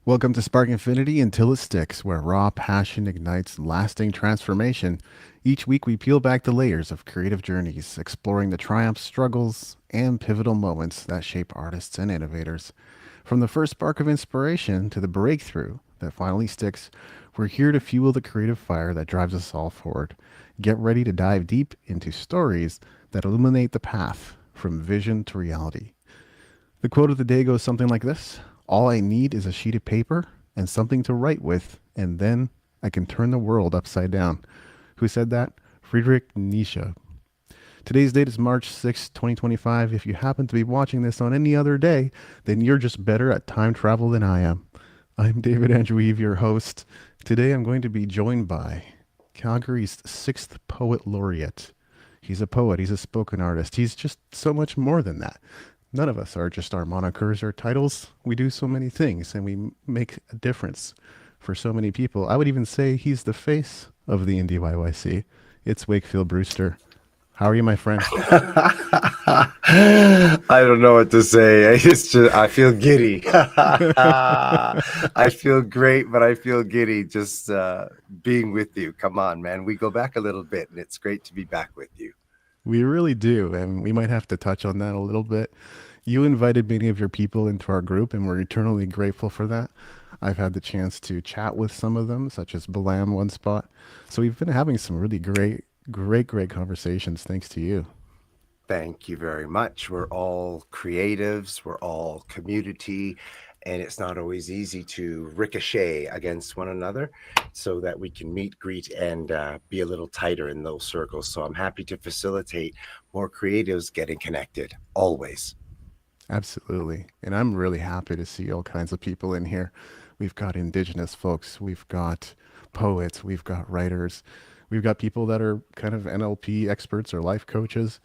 Welcome to Spark Infinity Until It Sticks, where raw passion ignites lasting transformation. Each week, we peel back the layers of creative journeys, exploring the triumphs, struggles, and pivotal moments that shape artists and innovators. From the first spark of inspiration to the breakthrough that finally sticks, we're here to fuel the creative fire that drives us all forward. Get ready to dive deep into stories that illuminate the path from vision to reality. The quote of the day goes something like this: all I need is a sheet of paper and something to write with, and then I can turn the world upside down. Who said that? Friedrich Nietzsche. Today's date is March 6th, 2025. If you happen to be watching this on any other day, then you're just better at time travel than I am. I'm David Andrew Eve, your host. Today I'm going to be joined by Calgary's sixth poet laureate. He's a poet, he's a spoken artist, he's just so much more than that. None of us are just our monikers or titles. We do so many things and we make a difference for so many people. I would even say he's the face of the Indie YYC. It's Wakefield Brewster. How are you, my friend? I don't know what to say. It's just I feel giddy. I feel great, but I feel giddy just being with you. Come on, man. We go back a little bit, and it's great to be back with you. We really do, and we might have to touch on that a little bit. You invited many of your people into our group, and we're eternally grateful for that. I've had the chance to chat with some of them, such as Balam One Spot. So we've been having some really great conversations thanks to you. Thank you very much. We're all creatives, we're all community, and it's not always easy to ricochet against one another so that we can meet, greet, and be a little tighter in those circles. So I'm happy to facilitate more creatives getting connected always. Absolutely. And I'm really happy to see all kinds of people in here. We've got indigenous folks, we've got poets, we've got writers, we've got people that are kind of NLP experts or life coaches.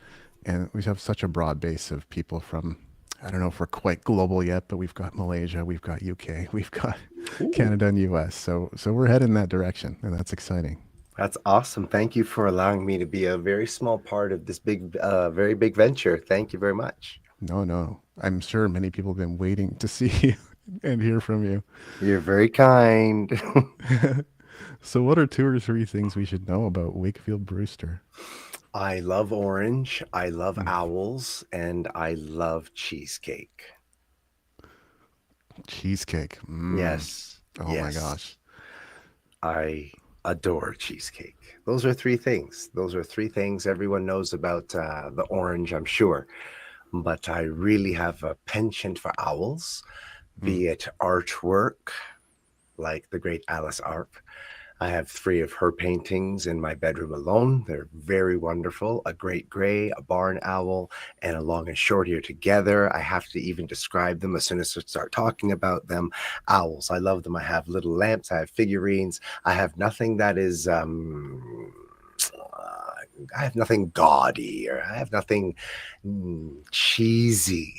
And we have such a broad base of people from, I don't know if we're quite global yet, but we've got Malaysia, we've got UK, we've got Ooh. Canada and US. So we're heading that direction, and that's exciting. That's awesome. Thank you for allowing me to be a very small part of this very big venture. Thank you very much. No, no. I'm sure many people have been waiting to see you and hear from you. You're very kind. So, what are two or three things we should know about Wakefield Brewster? I love orange. I love Mm, owls, and I love cheesecake. cheesecake. Yes, Oh my yes, gosh. I adore cheesecake. Those are three things. Those are three things everyone knows about the orange, I'm sure. But I really have a penchant for owls, Mm. be it artwork like the great Alice Arp. I have three of her paintings in my bedroom alone. They're very wonderful. A great gray, a barn owl, and a long and short ear together. I have to even describe them as soon as I start talking about them. Owls, I love them. I have little lamps. I have figurines. I have nothing that is I have nothing gaudy or I have nothing cheesy.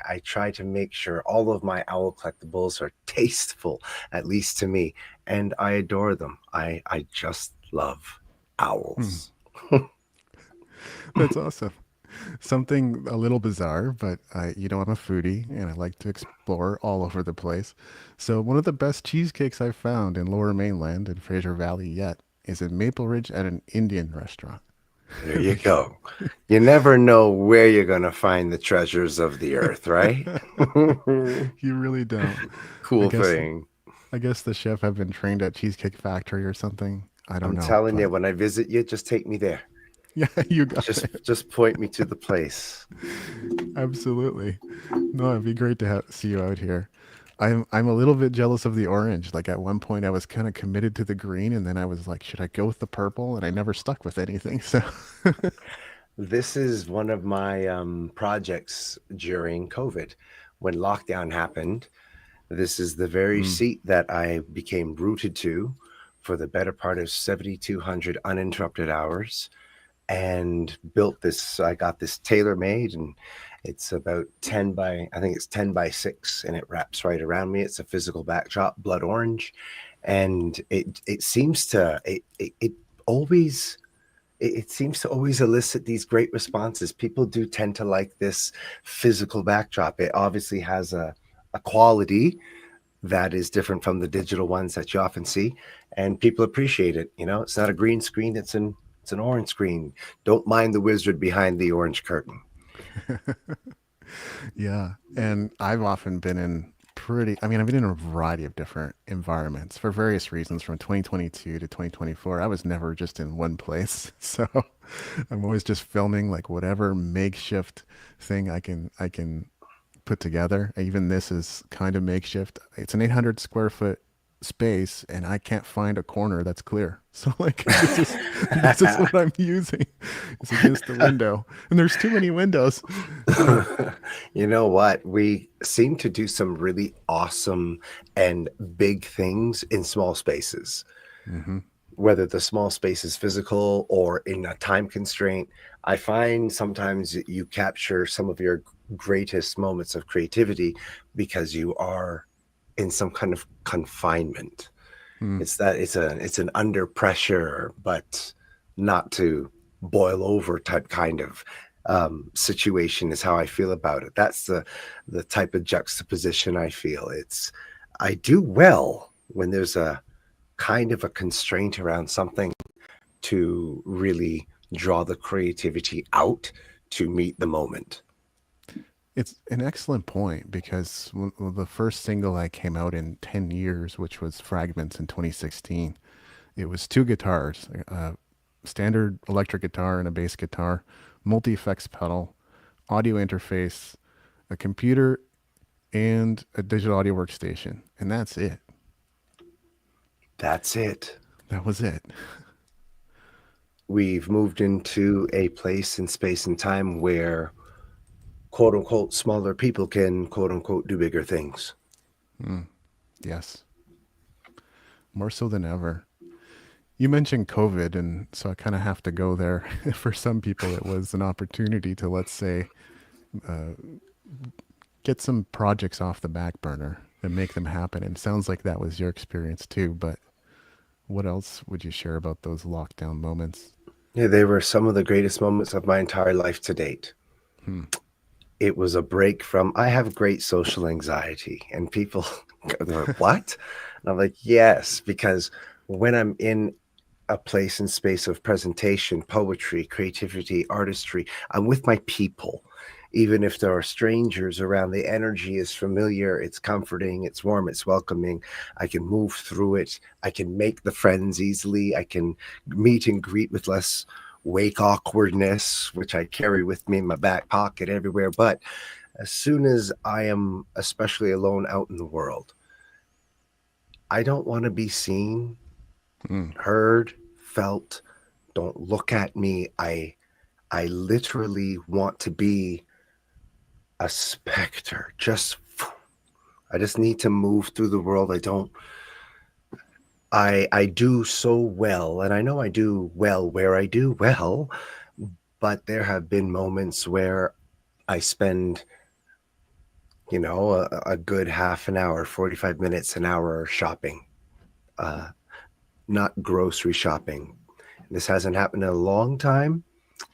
I try to make sure all of my owl collectibles are tasteful, at least to me, and I adore them. I just love Mm. owls. That's awesome. Something a little bizarre, but I'm a foodie and I like to explore all over the place. So, one of the best cheesecakes I've found in Lower Mainland in Fraser Valley yet is in Maple Ridge at an Indian restaurant. There you go. You never know where you're going to find the treasures of the earth, right? You really don't. I Cool guess thing. I guess the chef have been trained at Cheesecake Factory or something. I don't I'm know, telling you, but when I visit you, just take me there. yeah, you got it. Just point me to the place. Absolutely. No, it'd be great to see you out here. I'm a little bit jealous of the orange. Like at one point I was kind of committed to the green and then I was like, should I go with the purple? And I never stuck with anything. So This is one of my projects during COVID. When lockdown happened, this is the very mm, seat that I became rooted to for the better part of 7,200 uninterrupted hours and built this. I got this tailor made and it's about 10 by, I think it's 10 by 6, and it wraps right around me. It's a physical backdrop, blood orange. And it seems to, it always it seems to always elicit these great responses. People do tend to like this physical backdrop. It obviously has a quality, that is different from the digital ones that you often see, and people appreciate it. You know, it's not a green screen; it's an orange screen. Don't mind the wizard behind the orange curtain. Yeah. And I've often been in I mean, I've been in a variety of different environments for various reasons from 2022 to 2024. I was never just in one place. So I'm always just filming like whatever makeshift thing I can put together. Even this is kind of makeshift. It's an 800 square foot space and I can't find a corner that's clear. So like this is what I'm using. It's against the window. And there's too many windows. Uh, You know what? We seem to do some really awesome and big things in small spaces, hmm whether the small space is physical or in a time constraint. I find sometimes you capture some of your greatest moments of creativity because you are in some kind of confinement. Mm. It's an under pressure, but not to boil over type kind of situation is how I feel about it. That's the type of juxtaposition I feel. I do well when there's a kind of a constraint around something to really draw the creativity out to meet the moment. It's an excellent point because the first single I came out in 10 years, which was Fragments in 2016, it was two guitars, a standard electric guitar and a bass guitar, multi effects pedal, audio interface, a computer, and a digital audio workstation. And that's it. That's it. That was it. We've moved into a place in space and time where quote unquote smaller people can quote unquote do bigger things. Mm, yes, more so than ever. You mentioned COVID, and so I kind of have to go there. For some people, it was an opportunity to, let's say, uh, get some projects off the back burner and make them happen. And it sounds like that was your experience too. But what else would you share about those lockdown moments? Yeah, they were some of the greatest moments of my entire life to date. Hmm. It was a break from, I have great social anxiety, and people, they're like, what? And I'm like, yes, because when I'm in a place and space of presentation, poetry, creativity, artistry, I'm with my people. Even if there are strangers around, the energy is familiar, it's comforting, it's warm, it's welcoming. I can move through it. I can make the friends easily. I can meet and greet with less wake awkwardness, which I carry with me in my back pocket everywhere. But as soon as I am, especially alone out in the world, I don't want to be seen, Hmm. heard, felt. Don't look at me. I literally want to be a specter. I just need to move through the world. I do so well, and I know I do well where I do well, but there have been moments where I spend, a good half an hour, 45 minutes, an hour shopping, uh, not grocery shopping. This hasn't happened in a long time,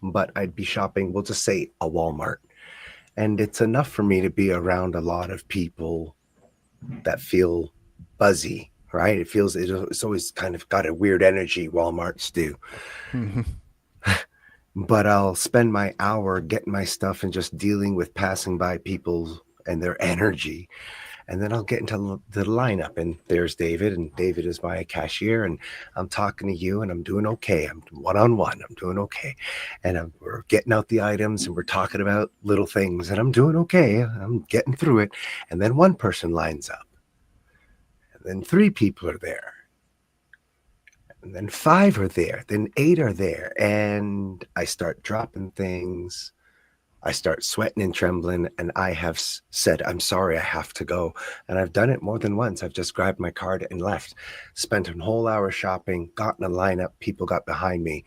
but I'd be shopping, we'll just say a Walmart. And it's enough for me to be around a lot of people that feel buzzy, right? It's always kind of got a weird energy, Walmarts do. But I'll spend my hour getting my stuff and just dealing with passing by people and their energy. And then I'll get into the lineup, and there's David, and David is my cashier, and I'm talking to you, and I'm doing okay. I'm one on one. I'm doing okay, and we're getting out the items, and we're talking about little things, and I'm doing okay. I'm getting through it, and then one person lines up, and then three people are there, and then five are there, then eight are there, and I start dropping things. I start sweating and trembling, and I have said, I'm sorry, I have to go. And I've done it more than once. I've just grabbed my card and left, spent a whole hour shopping, got in a lineup, people got behind me.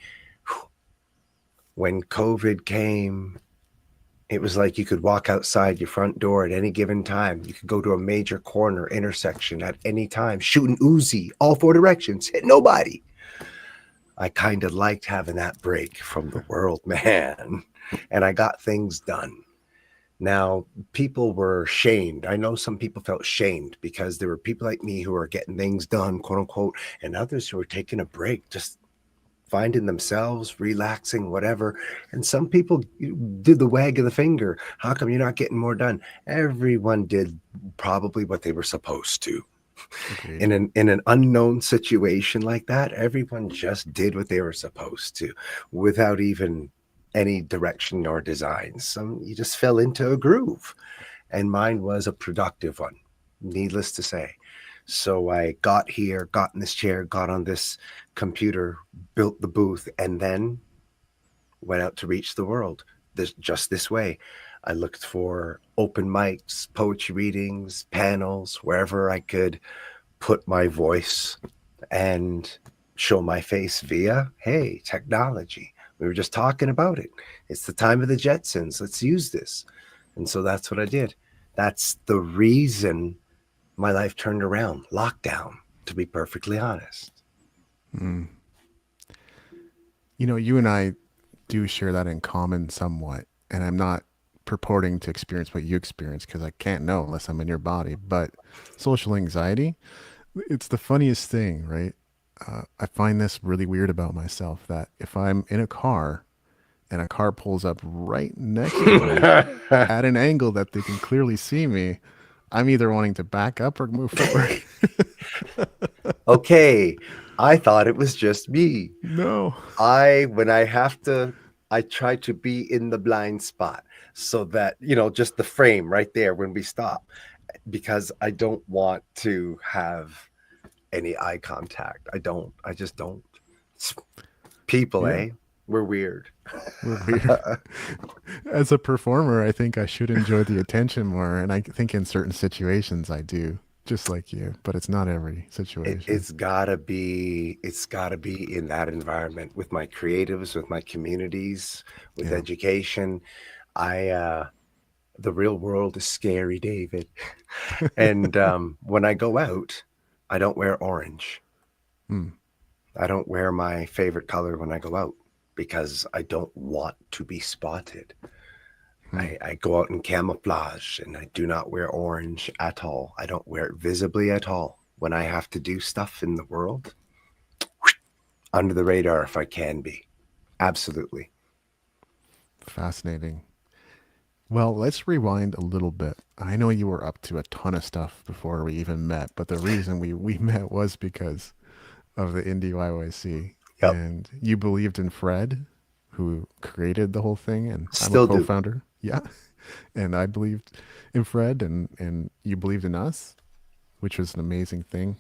When COVID came, it was like you could walk outside your front door at any given time. You could go to a major corner intersection at any time, shooting Uzi, all four directions, hit nobody. I kind of liked having that break from the world, man. And I got things done. Now, people were shamed. I know some people felt shamed because there were people like me who were getting things done, quote unquote, and others who were taking a break, just finding themselves, relaxing, whatever. And some people did the wag of the finger. How come you're not getting more done? Everyone did probably what they were supposed to. Agreed. In an unknown situation like that, everyone just did what they were supposed to without even any direction or design. Some you just fell into a groove, and mine was a productive one, needless to say. So I got here, got in this chair, got on this computer, built the booth, and then went out to reach the world. This way. I looked for open mics, poetry readings, panels, wherever I could put my voice and show my face via, hey, technology. We were just talking about it. It's the time of the Jetsons. Let's use this. And so that's what I did. That's the reason my life turned around. Lockdown, to be perfectly honest. Mm. You and I do share that in common somewhat, and I'm not purporting to experience what you experience because I can't know unless I'm in your body. But social anxiety, it's the funniest thing, right? I find this really weird about myself that if I'm in a car and a car pulls up right next to me at an angle that they can clearly see me, I'm either wanting to back up or move forward. Okay, I thought it was just me. No. When I have to, I try to be in the blind spot so that, just the frame right there when we stop, because I don't want to have any eye contact. I just don't. It's people, Yeah, eh? We're weird. we're weird. As a performer, I think I should enjoy the attention more, and I think in certain situations I do, just like you, but it's not every situation. It's gotta be in that environment with my creatives, with my communities, with Yeah. education. I The real world is scary, David. And when I go out, I don't wear orange. Hmm. I don't wear my favorite color when I go out because I don't want to be spotted. Hmm. I go out in camouflage and I do not wear orange at all. I don't wear it visibly at all. When I have to do stuff in the world, under the radar if I can be. Absolutely. Fascinating. Well, let's rewind a little bit. I know you were up to a ton of stuff before we even met, but the reason we met was because of the Indie YYC. Yep. And you believed in Fred, who created the whole thing, and I'm a Still do. co-founder. Yeah. And I believed in Fred and you believed in us, which was an amazing thing.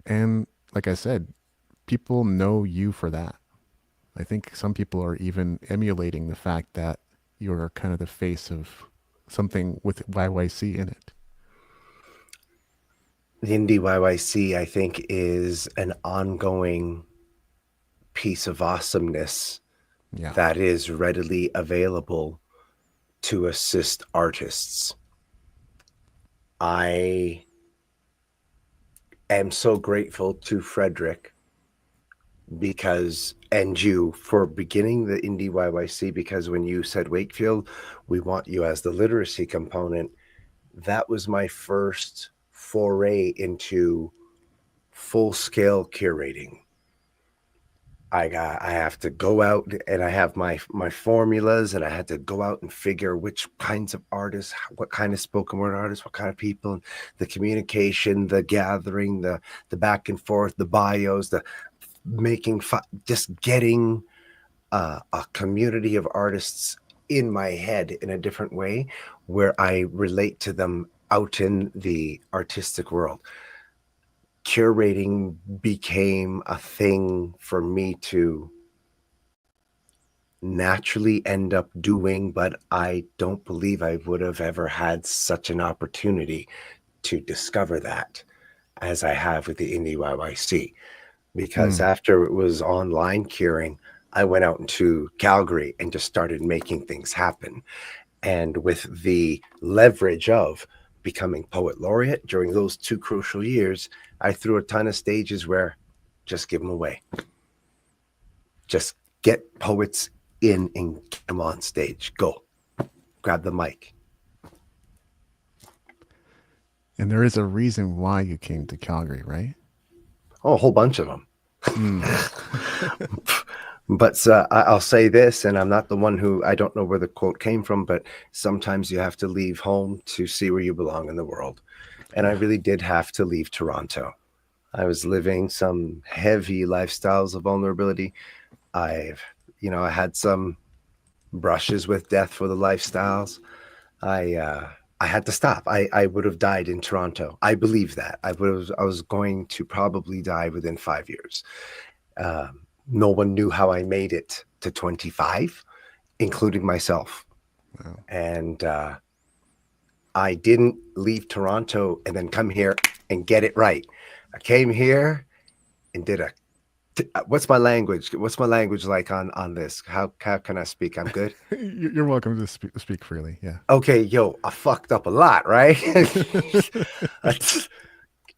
And like I said, people know you for that. I think some people are even emulating the fact that you're kind of the face of something with YYC in it. The Indie YYC, I think, is an ongoing piece of awesomeness Yeah. that is readily available to assist artists. I am so grateful to Frederick because and you for beginning the Indie YYC, because when you said Wakefield, we want you as the literacy component, that was my first foray into full scale curating. I have to go out and I have my formulas, and I had to go out and figure which kinds of artists, what kind of spoken word artists, what kind of people, and the communication, the gathering, the back and forth, the bios, the making just getting a community of artists in my head in a different way where I relate to them out in the artistic world. Curating became a thing for me to naturally end up doing, but I don't believe I would have ever had such an opportunity to discover that as I have with the Indie YYC. Because Hmm. after it was online curing, I went out into Calgary and just started making things happen. And with the leverage of becoming poet laureate during those 2 crucial years, I threw a ton of stages where just give them away. Just get poets in and get them on stage. Go grab the mic. And there is a reason why you came to Calgary, right? Oh, a whole bunch of them. Mm. But I'll say this, and I'm not the one who, I don't know where the quote came from, but sometimes you have to leave home to see where you belong in the world. And I really did have to leave Toronto. I was living some heavy lifestyles of vulnerability. I've, I had some brushes with death for the lifestyles. I had to stop. I would have died in Toronto. I believe that. I was going to probably die within 5 years. Um, no one knew how I made it to 25, including myself. Wow. And I didn't leave Toronto and then come here and get it right. I came here and did a what's my language? What's my language like on this? How can I speak? I'm good. You're welcome to speak freely. Yeah. Okay, yo, I fucked up a lot, right?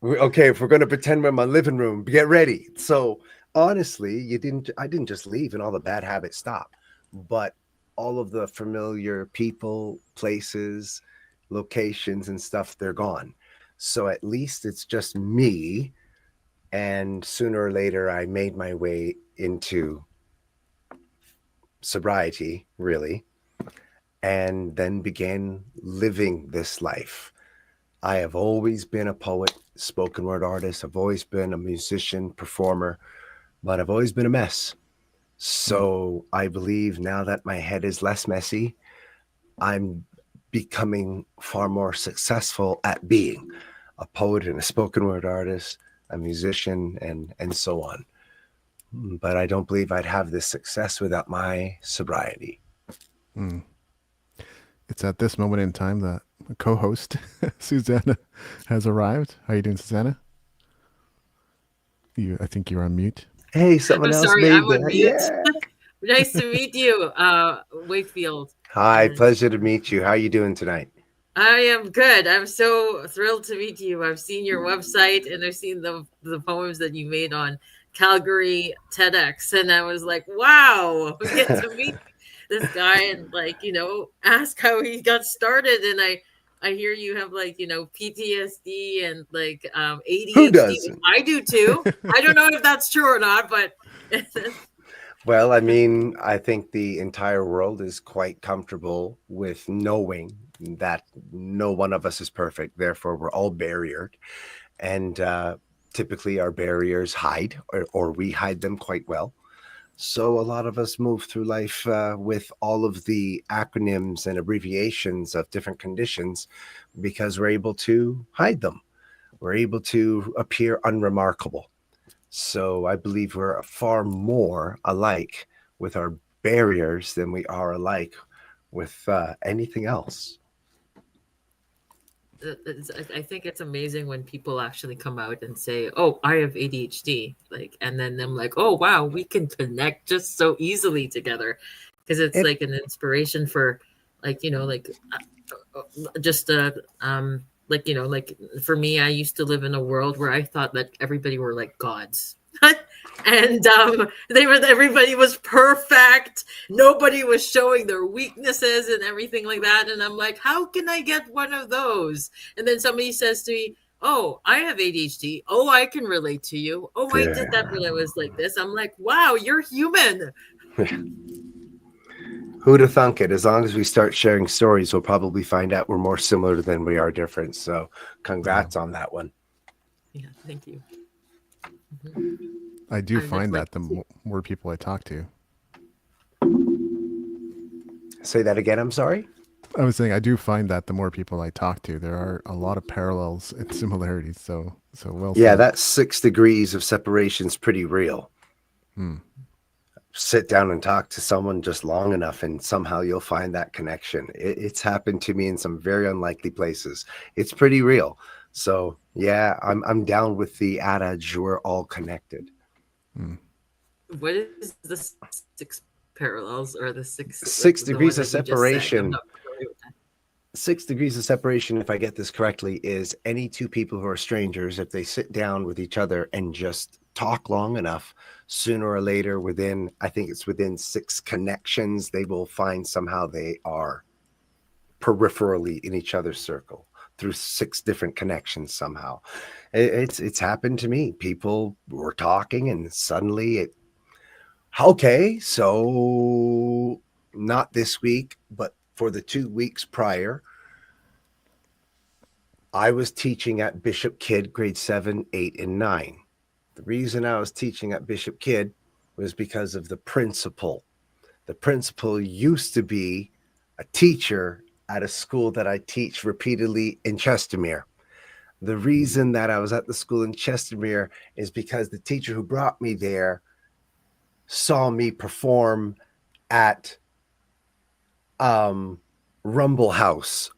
Okay, if we're gonna pretend we're in my living room, get ready. So honestly, I didn't just leave and all the bad habits stop, but all of the familiar people, places, locations, and stuff, they're gone. So at least it's just me. And sooner or later, I made my way into sobriety, really, and then began living this life. I have always been a poet, spoken word artist. I've always been a musician, performer, but I've always been a mess. Mm. So I believe now that my head is less messy, I'm becoming far more successful at being a poet and a spoken word artist, a musician, and so on. But I don't believe I'd have this success without my sobriety. Mm. It's at this moment in time that a co-host, Susanna, has arrived. How you doing, Susanna? I think you're on mute. Hey, I'm someone else sorry, I'm made on that. mute. Yeah. Nice to meet you, Wakefield. Hi, And pleasure to meet you. How are you doing tonight? I am good. I'm so thrilled to meet you. I've seen your website and I've seen the poems that you made on Calgary TEDx, and I was like, wow, we get to meet this guy and ask how he got started. And I hear you have PTSD and Who ADHD, which doesn't? I do too. I don't know if that's true or not, but Well, I mean, I think the entire world is quite comfortable with knowing that no one of us is perfect. Therefore, we're all barriered. And typically, our barriers hide, or we hide them quite well. So, a lot of us move through life with all of the acronyms and abbreviations of different conditions because we're able to hide them. We're able to appear unremarkable. So I believe we're far more alike with our barriers than we are alike with anything else. I think it's amazing when people actually come out and say, "Oh, I have ADHD," and then I'm like, "Oh, wow, we can connect just so easily together," because it's It like an inspiration for, just for me, I used to live in a world where I thought that everybody were like gods. And everybody was perfect, nobody was showing their weaknesses and everything like that, and I'm like, how can I get one of those? And then somebody says to me, oh, I have ADHD. Oh, I can relate to you. Oh, I did that when I was like this. I'm like, wow, you're human. Who'd have thunk it? As long as we start sharing stories, we'll probably find out we're more similar than we are different. So, Yeah. congrats on that one. Yeah, thank you. I do I'd find like that the to. more people I talk to, Say that again. I'm sorry. I was saying I do find that the more people I talk to, there are a lot of parallels and similarities. So well Yeah, said. that 6 degrees of separation is pretty real. Hmm. Sit down and talk to someone just long enough, and somehow you'll find that connection. It's happened to me in some very unlikely places. It's pretty real. So yeah, I'm down with the adage we're all connected. Hmm. What is the six parallels, or the six, like Six the one degrees of that you just said? I'm separation. not familiar with that. 6 degrees of separation, if I get this correctly, is any two people who are strangers, if they sit down with each other and just talk long enough, sooner or later, within, I think it's within 6 connections, they will find somehow they are peripherally in each other's circle. through 6 different connections somehow. It's happened to me. People were talking and suddenly okay, so not this week, but for the 2 weeks prior, I was teaching at Bishop Kidd, grade 7, 8, and 9. The reason I was teaching at Bishop Kidd was because of the principal. The principal used to be a teacher at a school that I teach repeatedly in Chestermere. The reason that I was at the school in Chestermere is because the teacher who brought me there saw me perform at Rumble House,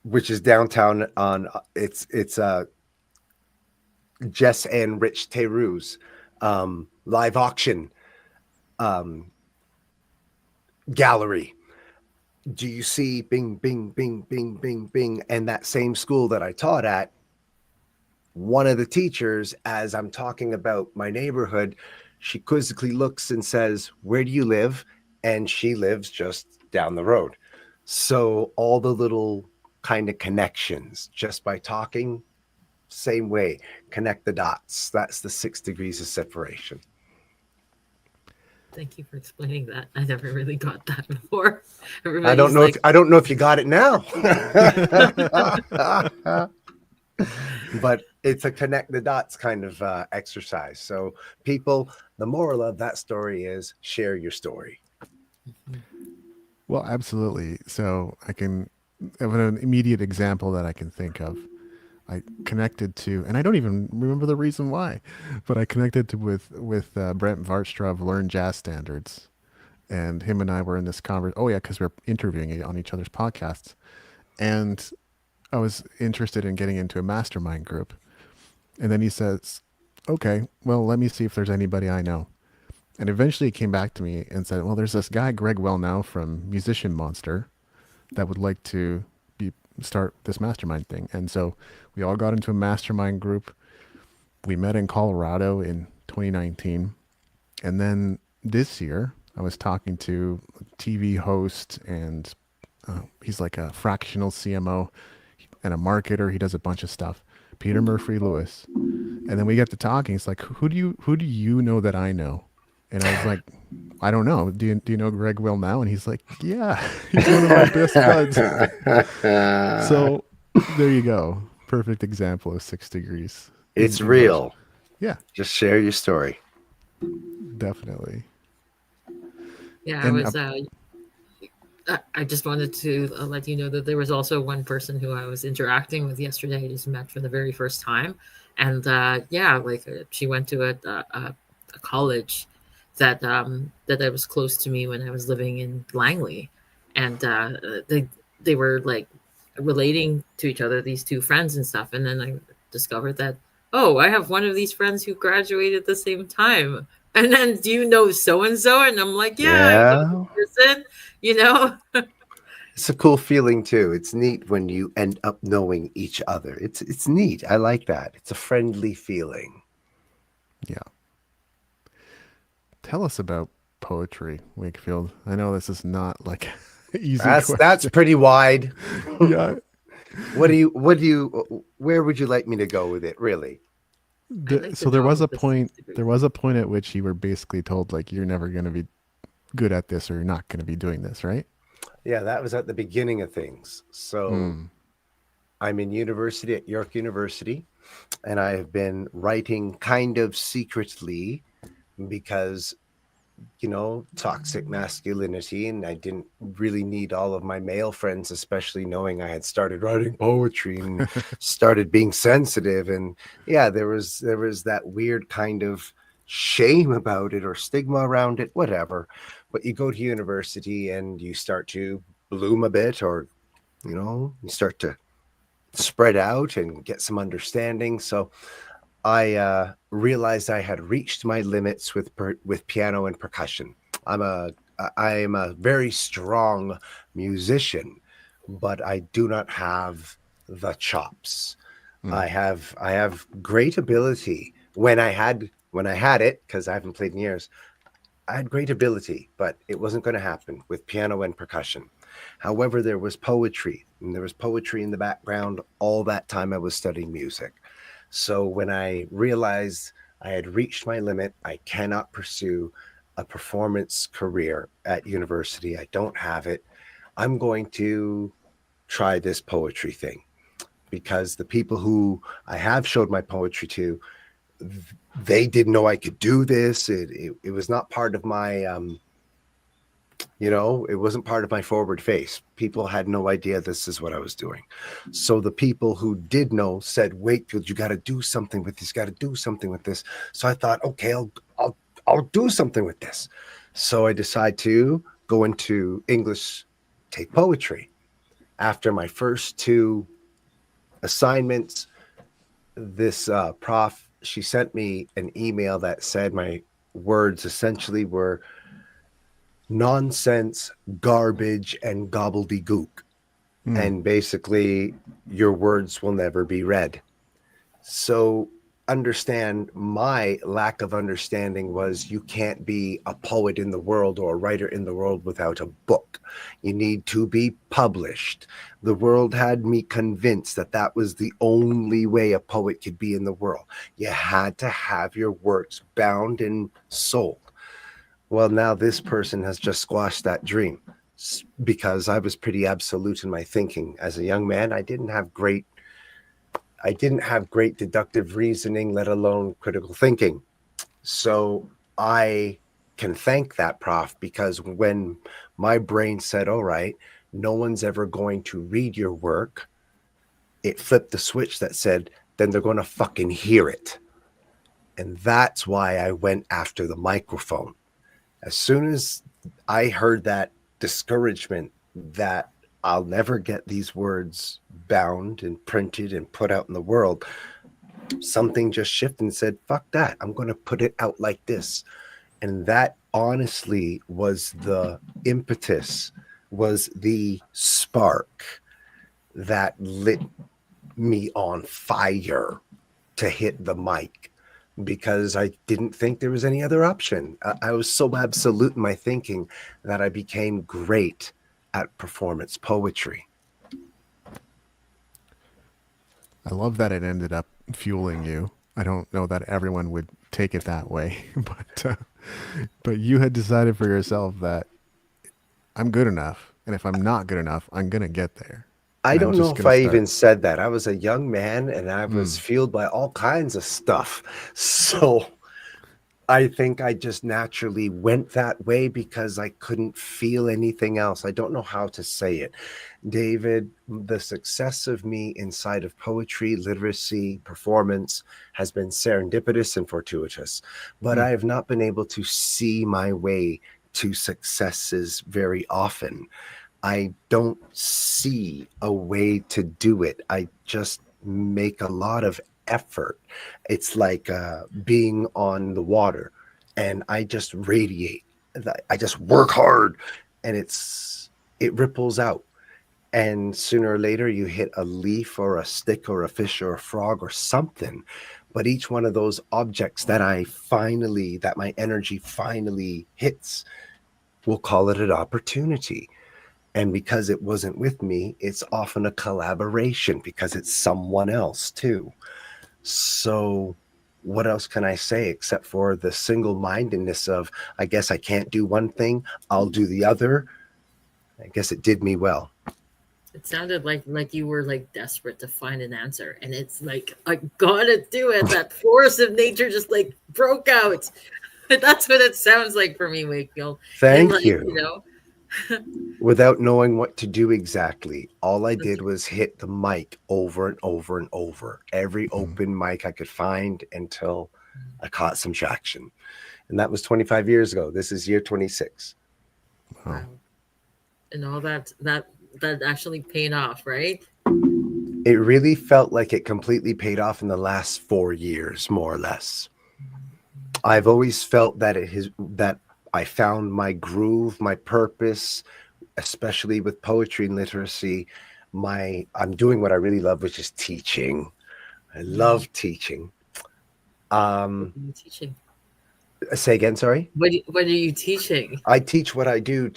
which is downtown on it's Jess and Rich Theroux's live auction gallery. Do you see bing, bing, bing, bing, bing, bing? And that same school that I taught at, one of the teachers, as I'm talking about my neighborhood, she quizzically looks and says, "Where do you live?" And she lives just down the road. So all the little kind of connections just by talking, same way, connect the dots. That's the 6 degrees of separation. Thank you for explaining that. I never really got that before. I don't know. I don't know if you got it now, but it's a connect the dots kind of exercise. So, people, the moral of that story is share your story. Well, absolutely. So I have an immediate example that I can think of. I connected to, and I don't even remember the reason why, but I connected to with Brent Vartstra of Learn Jazz Standards, and him and I were in this conversation. Oh yeah, because we're interviewing on each other's podcasts, and I was interested in getting into a mastermind group, and then he says, "Okay, well, let me see if there's anybody I know," and eventually he came back to me and said, "Well, there's this guy Greg Wellnow from Musician Monster that would like to start this mastermind thing." And so we all got into a mastermind group. We met in Colorado in 2019. And then this year I was talking to a TV host, and he's like a fractional CMO and a marketer. He does a bunch of stuff. Peter Murphy Lewis. And then we get to talking. It's like, who do you know that I know? And I was like, I don't know. Do you know Greg Will now? And he's like, yeah, he's one of my best buds. So there you go. Perfect example of 6 degrees. It's real. Yeah, Just share your story. definitely. Yeah, And I just wanted to let you know that there was also one person who I was interacting with yesterday. I just met for the very first time, and she went to a college that that was close to me when I was living in Langley, and they were like relating to each other, these two friends and stuff, and then I discovered that, oh, I have one of these friends who graduated at the same time. And then, do you know so and so? And I'm like, yeah, I know the person. You know, It's a cool feeling too. It's neat when you end up knowing each other. It's neat. I like that. It's a friendly feeling. yeah. Tell us about poetry, Wakefield. I know this is not like easy question. That's pretty wide. Yeah. Where would you like me to go with it, really? So there was a point at which you were basically told, like, you're never going to be good at this, or you're not going to be doing this, right? Yeah, that was at the beginning of things. So I'm in university at York University, and I have been writing kind of secretly because, toxic masculinity, and I didn't really need all of my male friends, especially knowing I had started writing poetry and started being sensitive. And yeah, there was that weird kind of shame about it or stigma around it, whatever. But you go to university and you start to bloom a bit, or you start to spread out and get some understanding. So I realized I had reached my limits with piano and percussion. I am a very strong musician, but I do not have the chops. I have great ability when I had it, because I haven't played in years. I had great ability, but it wasn't going to happen with piano and percussion. However, there was poetry, and there was poetry in the background all that time I was studying music. So when I realized I had reached my limit, I cannot pursue a performance career at university. I don't have it. I'm going to try this poetry thing, because the people who I have showed my poetry to, they didn't know I could do this. It was not part of my, it wasn't part of my forward face. People had no idea this is what I was doing. So the people who did know said, Wakefield, you got to do something with this. Got to do something with this. So I thought, okay, I'll do something with this. So I decided to go into English, take poetry. After my first two assignments, this prof, she sent me an email that said my words essentially were nonsense, garbage, and gobbledygook. And basically, your words will never be read. So understand, my lack of understanding was you can't be a poet in the world or a writer in the world without a book. You need to be published. The world had me convinced that that was the only way a poet could be in the world. You had to have your works bound and sold. Well, now this person has just squashed that dream, because I was pretty absolute in my thinking. As a young man, I didn't have great deductive reasoning, let alone critical thinking. So I can thank that prof, because when my brain said, all right, no one's ever going to read your work, it flipped the switch that said, then they're going to fucking hear it. And that's why I went after the microphone. As soon as I heard that discouragement that I'll never get these words bound and printed and put out in the world, something just shifted and said, fuck that. I'm going to put it out like this. And that honestly was the impetus, was the spark that lit me on fire to hit the mic, because I didn't think there was any other option. I was so absolute in my thinking that I became great at performance poetry. I love that it ended up fueling you. I don't know that everyone would take it that way, but you had decided for yourself that I'm good enough, and if I'm not good enough, I'm gonna get there. I And I was don't know just if gonna I start. even said that. I was a young man and I was fueled by all kinds of stuff. So I think I just naturally went that way because I couldn't feel anything else. I don't know how to say it. David, the success of me inside of poetry, literacy, performance has been serendipitous and fortuitous, but I have not been able to see my way to successes very often. I don't see a way to do it. I just make a lot of effort. It's like being on the water, and I just radiate. I just work hard, and it ripples out. And sooner or later, you hit a leaf or a stick or a fish or a frog or something. But each one of those objects that my energy finally hits, we'll call it an opportunity. And because it wasn't with me, it's often a collaboration because it's someone else too. So what else can I say except for the single-mindedness of, I guess I can't do one thing, I'll do the other. I guess it did me well. It sounded like you were like desperate to find an answer, and it's like, I gotta do it. That force of nature just like broke out. That's what it sounds like for me, Wakefield. And Thank like, you. Without knowing what to do exactly, all I did was hit the mic over and over and over, every open mic I could find, until I caught some traction. And that was 25 years ago. This is year 26. Wow. And all that actually paid off, right? It really felt like it completely paid off in the last 4 years, more or less. I've always felt that that I found my groove, my purpose, especially with poetry and literacy. I'm doing what I really love, which is teaching. I love teaching. Teaching. Say again, sorry. What are you teaching? I teach what I do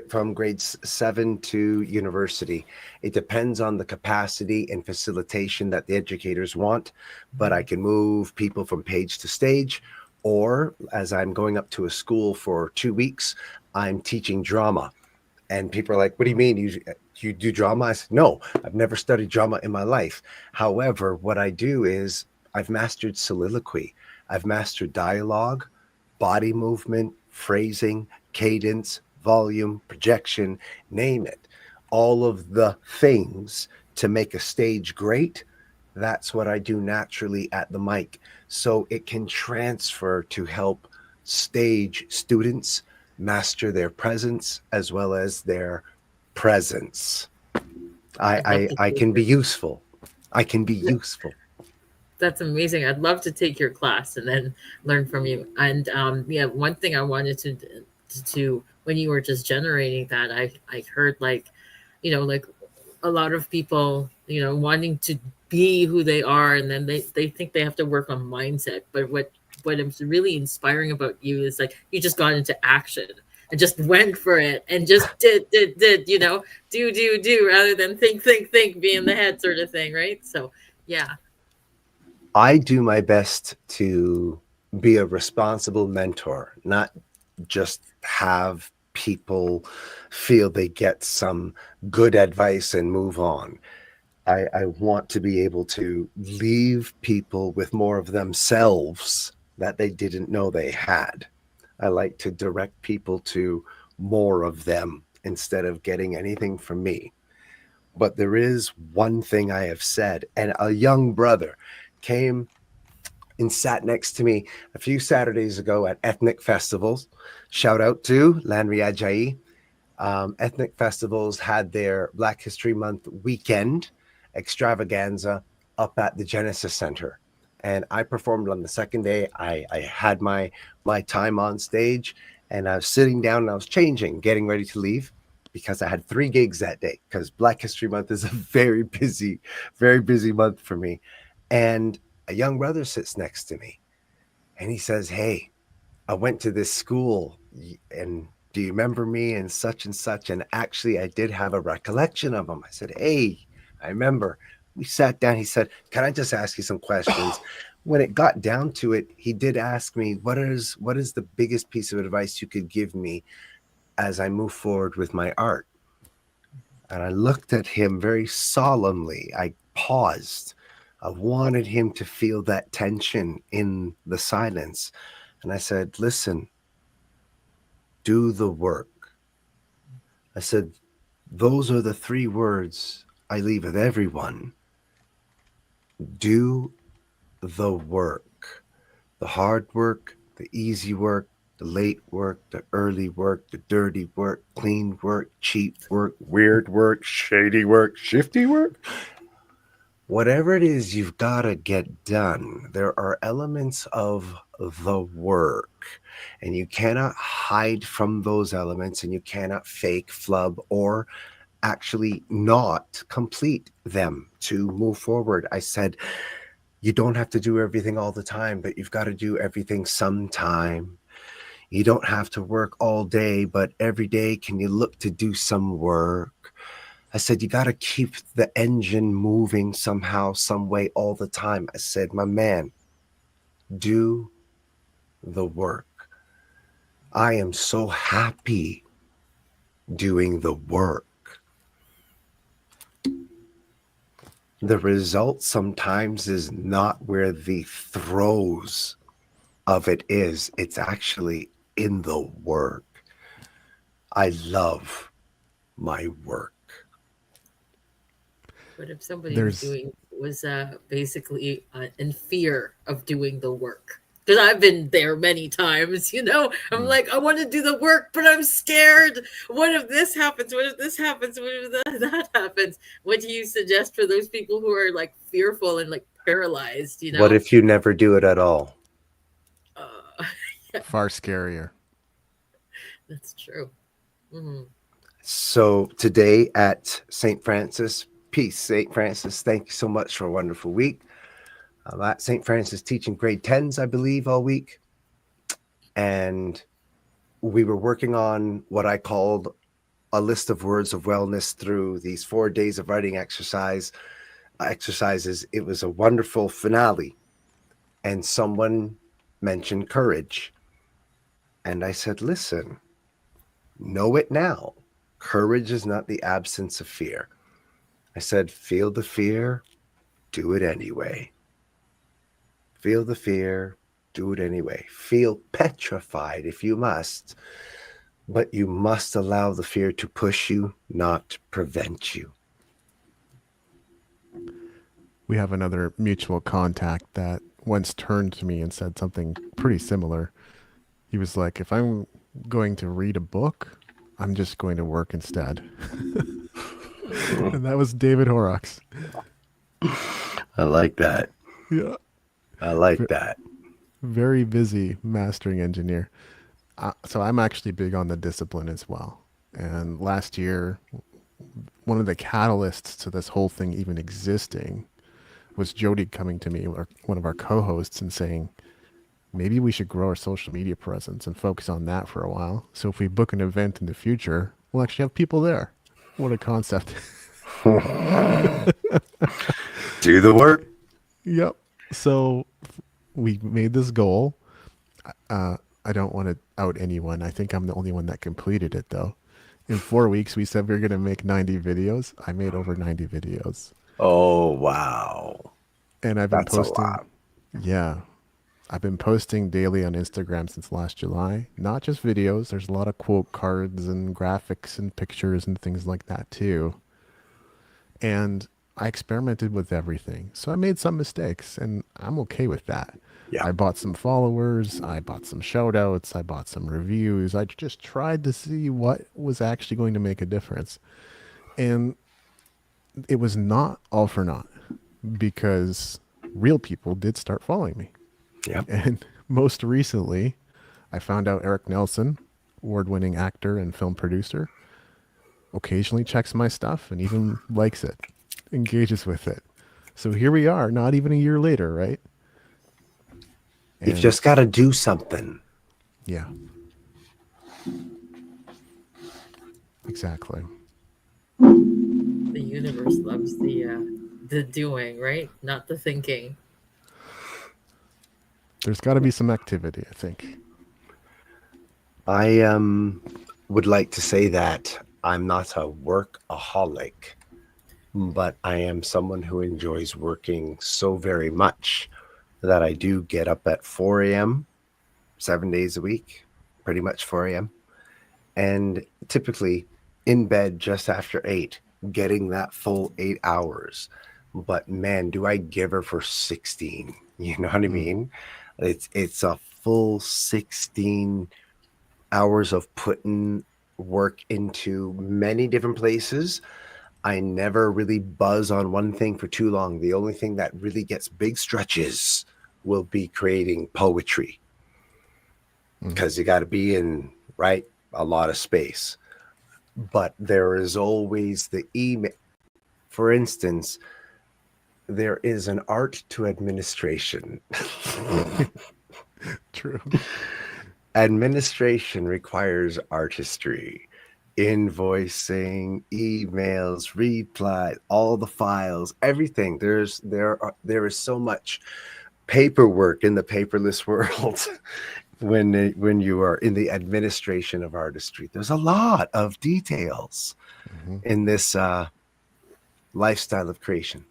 from grades 7 to university. It depends on the capacity and facilitation that the educators want, but I can move people from page to stage, or as I'm going up to a school for 2 weeks, I'm teaching drama. And people are like, what do you mean? You do drama? I said, no, I've never studied drama in my life. However, what I do is I've mastered soliloquy. I've mastered dialogue, body movement, phrasing, cadence, volume, projection, name it. All of the things to make a stage great. That's what I do naturally at the mic. So it can transfer to help stage students master their presence as well as their presence. I'd love to I take can be your useful. I can be useful. That's amazing. I'd love to take your class and then learn from you. And yeah, one thing I wanted to when you were just generating that, I heard like, like a lot of people, wanting to be who they are, and then they think they have to work on mindset. But what is really inspiring about you is like you just got into action and just went for it and just did, do rather than think, be in the head sort of thing, right? So yeah. I do my best to be a responsible mentor, not just have people feel they get some good advice and move on. I want to be able to leave people with more of themselves that they didn't know they had. I like to direct people to more of them instead of getting anything from me. But there is one thing I have said, and a young brother came and sat next to me a few Saturdays ago at ethnic festivals. Shout out to Landry Ajayi. Ethnic festivals had their Black History Month weekend extravaganza up at the Genesis Center. And I performed on the second day. I had my time on stage, and I was sitting down and I was changing, getting ready to leave because I had 3 gigs that day because Black History Month is a very busy month for me. And a young brother sits next to me and he says, hey, I went to this school and do you remember me and such and such? And actually, I did have a recollection of him. I said, hey, I remember. We sat down. He said, can I just ask you some questions? When it got down to it, he did ask me, what is the biggest piece of advice you could give me as I move forward with my art? And I looked at him very solemnly. I paused. I wanted him to feel that tension in the silence. And I said, listen, do the work. I said, those are the 3 words I leave with everyone. Do the work. The hard work, the easy work, the late work, the early work, the dirty work, clean work, cheap work, weird work, shady work, shifty work. Whatever it is you've got to get done, there are elements of the work, and you cannot hide from those elements, and you cannot fake, flub, or actually not complete them to move forward. I said, you don't have to do everything all the time, but you've got to do everything sometime. You don't have to work all day, but every day can you look to do some work? I said, you got to keep the engine moving somehow, some way, all the time. I said, my man, do the work. I am so happy doing the work. The result sometimes is not where the throes of it is. It's actually in the work. I love my work. But if somebody There's was basically in fear of doing the work, because I've been there many times, I'm mm, like, I want to do the work, but I'm scared. What if this happens? What if this happens? What if that happens? What do you suggest for those people who are like fearful and like paralyzed? What if you never do it at all? Uh, far scarier. that's true. Mhm. So today at St. Francis, peace, St. Francis. Thank you so much for a wonderful week. I'm at St. Francis teaching grade 10s, I believe, all week. And we were working on what I called a list of words of wellness through these 4 days of writing exercises. It was a wonderful finale. And someone mentioned courage. And I said, listen, know it now. Courage is not the absence of fear. I said, feel the fear, do it anyway. Feel the fear, do it anyway. Feel petrified if you must, but you must allow the fear to push you, not prevent you. We have another mutual contact that once turned to me and said something pretty similar. He was like, if I'm going to read a book, I'm just going to work instead. And that was David Horrocks. I like that. Yeah. I like that. Very busy mastering engineer. So I'm actually big on the discipline as well. And last year, one of the catalysts to this whole thing even existing was Jody coming to me, or one of our co-hosts, and saying, maybe we should grow our social media presence and focus on that for a while. So if we book an event in the future, we'll actually have people there. What a concept. Do the work. Yep. So we made this goal. I don't want to out anyone. I think I'm the only one that completed it, though. In 4 weeks, we said we were going to make 90 videos. I made over 90 videos. Oh, wow. And I've been That's posting. a lot. Yeah. I've been posting daily on Instagram since last July. Not just videos. There's a lot of quote cards and graphics and pictures and things like that, too. And I experimented with everything. So I made some mistakes, and I'm okay with that. Yeah. I bought some followers. I bought some shout outs. I bought some reviews. I just tried to see what was actually going to make a difference. And it was not all for naught, because real people did start following me. Yeah. And most recently, I found out Eric Nelson, award-winning actor and film producer, occasionally checks my stuff and even likes it, engages with it. So here we are, not even a year later, right? You've just got to do something. Yeah. Exactly. The universe loves the doing, right? Not the thinking. There's got to be some activity, I think. I would like to say that I'm not a workaholic, but I am someone who enjoys working so very much that I do get up at 4 a.m., 7 days a week, pretty much 4 a.m., and typically in bed just after 8, getting that full 8 hours. But man, do I give her for 16. You know what I mean? It's a full 16 hours of putting work into many different places. I never really buzz on one thing for too long. The only thing that really gets big stretches will be creating poetry, because you got to be in, right, a lot of space. But there is always the email. For instance, there is an art to administration. True. Administration requires artistry. Invoicing, emails, reply, all the files, everything. There is so much paperwork in the paperless world when you are in the administration of artistry. There's a lot of details in this lifestyle of creation.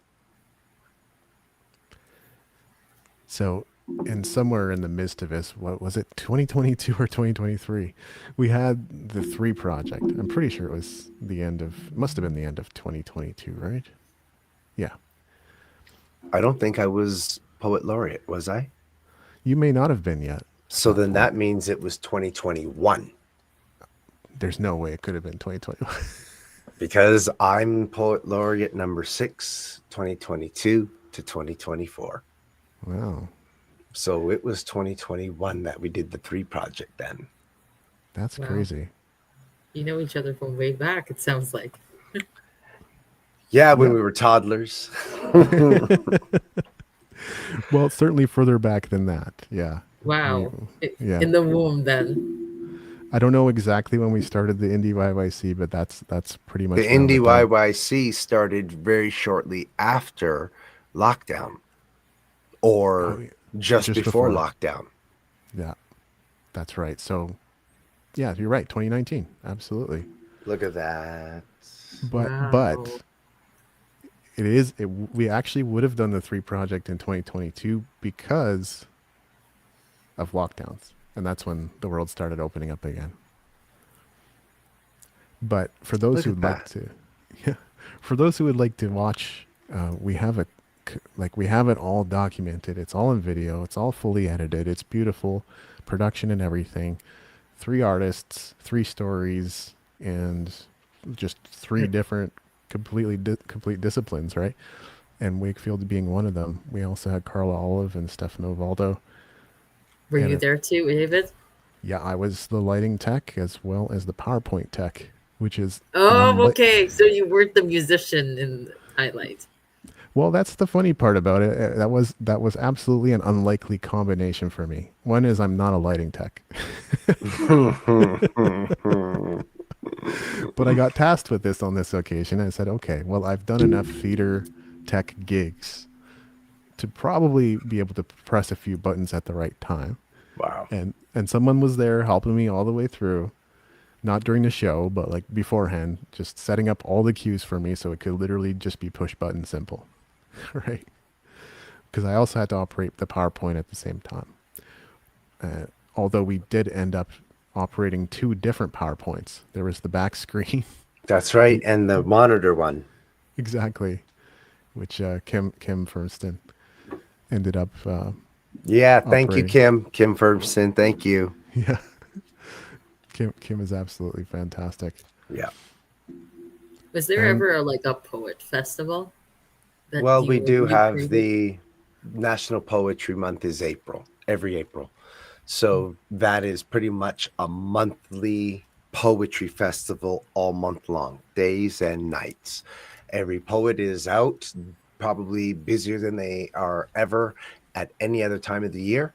So, and somewhere in the midst of this, what was it, 2022 or 2023? We had the 3 project. I'm pretty sure it was must have been the end of 2022, right? Yeah. I don't think I was poet laureate, was I? You may not have been yet. So then that means it was 2021. There's no way it could have been 2021. Because I'm poet laureate number 6, 2022 to 2024. Wow. So it was 2021 that we did the 3 project then. That's Wow. crazy. You know each other from way back, it sounds like. Yeah, when we were toddlers. Well, certainly further back than that. Yeah. Wow. Yeah. In the womb then. I don't know exactly when we started the Indie YYC, but that's pretty The much around the Indie time. YYC started very shortly after lockdown Oh, or yeah. just Just before before. lockdown. Yeah, that's right. So, yeah, you're right. 2019. Absolutely. Look at that. Wow. But we actually would have done the three project in 2022 because of lockdowns. And that's when the world started opening up again. But for those Look who at would like that. to, yeah, for those who would like to watch, we have we have it all documented. It's all in video. It's all fully edited. It's beautiful production and everything. Three artists, three stories, and just three different complete disciplines, right? And Wakefield being one of them. We also had Carla Olive and Stefano Valdo. Were And you there too, David? yeah, I was the lighting tech as well as the PowerPoint tech, which is an Oh, unlike. okay. So you weren't the musician in highlight. Well, that's the funny part about it. That was absolutely an unlikely combination for me. One is I'm not a lighting tech, but I got tasked with this on this occasion. I said, okay, well, I've done enough theater tech gigs to probably be able to press a few buttons at the right time. Wow. And someone was there helping me all the way through, not during the show, but like beforehand, just setting up all the cues for me so it could literally just be push button simple, right? Because I also had to operate the PowerPoint at the same time. Although we did end up operating two different PowerPoints. There was the back screen, That's right. And the monitor one. exactly, which Kim Furston ended up Yeah. Thank you, operating. Kim. Kim Ferguson. Thank you. Yeah, Kim is absolutely fantastic. Yeah. Was there And ever like a poet festival that Well, we you do you have created? the National Poetry Month is April, every April. So that is pretty much a monthly poetry festival all month long, days and nights. Every poet is out, probably busier than they are ever at any other time of the year.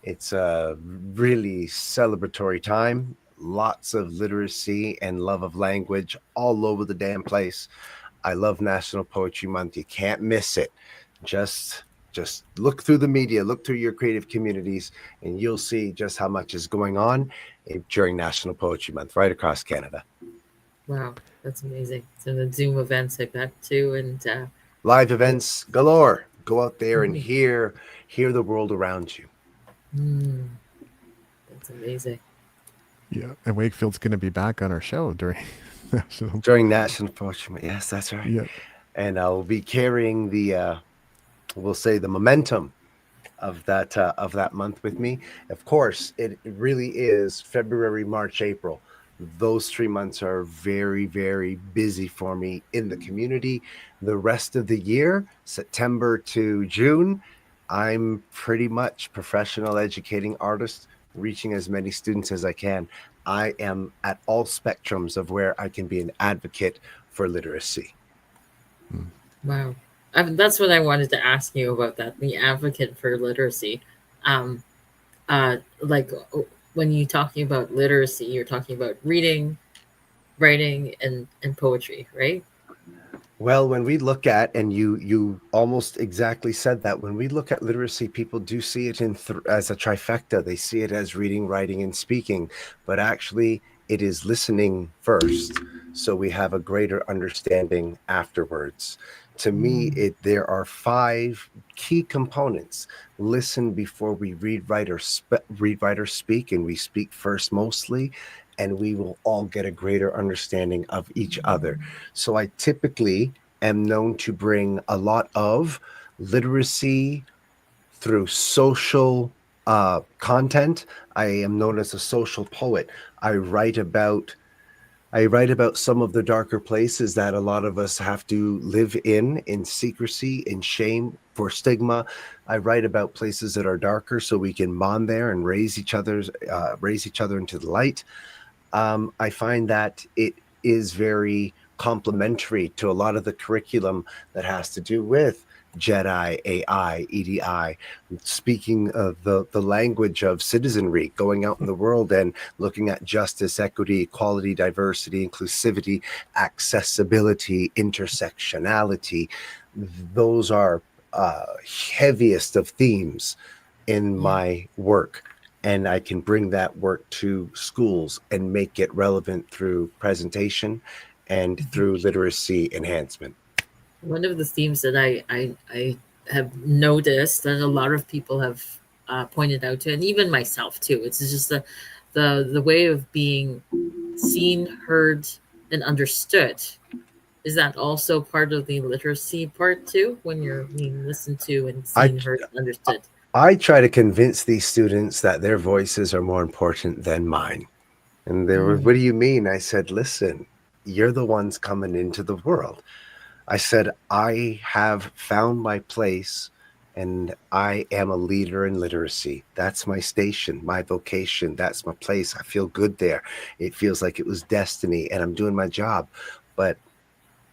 It's a really celebratory time. Lots of literacy and love of language all over the damn place. I love National Poetry Month. You can't miss it. Just just look through the media, look through your creative communities, and you'll see just how much is going on during National Poetry Month right across Canada. Wow, that's amazing. So the Zoom events like that too, and Live I, events galore. Go out there and Mhm. hear the world around you. Mm, that's amazing. yeah, and Wakefield's going to be back on our show during national. During National Poetry Month. Yes, that's right. Yeah, And I'll be carrying the we'll say the momentum of that month with me. Of course, it really is February, March, April. Those 3 months are very, very busy for me in the community. The rest of the year, September to June, I'm pretty much professional educating artist, reaching as many students as I can. I am at all spectrums of where I can be an advocate for literacy. Wow, that's what I wanted to ask you about that. The advocate for literacy, um, like when you talking about literacy, you're talking about reading, writing, and poetry, right? Well, when we look at, and you almost exactly said that, when we look at literacy, people do see it as a trifecta. They see it as reading, writing, and speaking, but actually, it is listening first, so we have a greater understanding afterwards. To me, Mm, there are five key components: listen before we read, write, or speak, and we speak first mostly, and we will all get a greater understanding of each other. So I typically am known to bring a lot of literacy through social content. I am known as a social poet. I write about I write about some of the darker places that a lot of us have to live in secrecy, in shame, for stigma. I write about places that are darker so we can bond there and raise each other into the light. I find that it is very complementary to a lot of the curriculum that has to do with Jedi, AI, EDI, speaking the language of citizenry, going out in the world and looking at justice, equity, equality, diversity, inclusivity, accessibility, intersectionality. Those are heaviest of themes in Yeah. my work. And I can bring that work to schools and make it relevant through presentation and Mhm. through literacy enhancement. One of the themes that I have noticed that a lot of people have pointed out to, and even myself too, it's just the way of being seen, heard, and understood. Is that also part of the literacy part too, when you're being listened to and I seen, heard, and understood? I try to convince these students that their voices are more important than mine. And they were, what Mm. do you mean? I said, listen, you're the ones coming into the world. I said, I have found my place and I am a leader in literacy. That's my station, my vocation. That's my place. I feel good there. It feels like it was destiny and I'm doing my job. But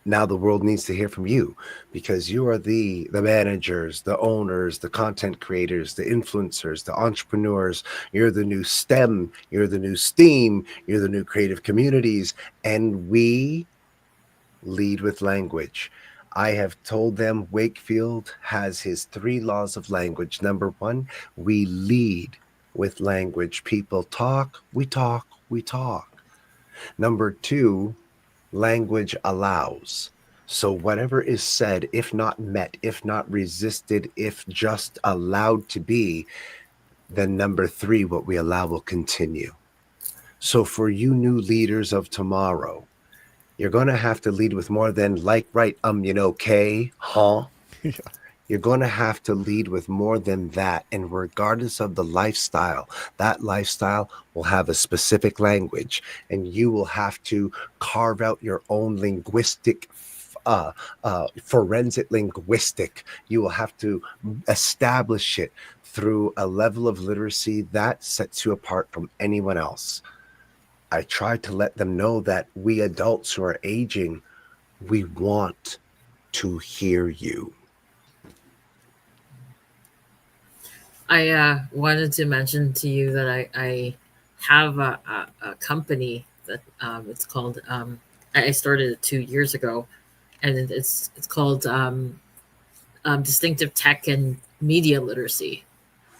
now the world needs to hear from you because you are the managers, the owners, the content creators, the influencers, the entrepreneurs. You're the new STEM, you're the new STEAM, you're the new creative communities, and we lead with language. I have told them Wakefield has his 3 laws of language. Number 1, we lead with language. People talk, we talk, we talk. Number 2, language allows. So whatever is said, if not met, if not resisted, if just allowed to be, then number 3, what we allow will continue. So for you new leaders of tomorrow, you're going to have to lead with more than like, right, okay, huh? Yeah. You're going to have to lead with more than that. And regardless of the lifestyle, that lifestyle will have a specific language, and you will have to carve out your own linguistic. Forensic linguistic. You will have to establish it through a level of literacy that sets you apart from anyone else. I try to let them know that we adults who are aging, we want to hear you. I wanted to mention to you that I have a company that it's called I started it 2 years ago, and it's called Distinctive Tech and Media Literacy.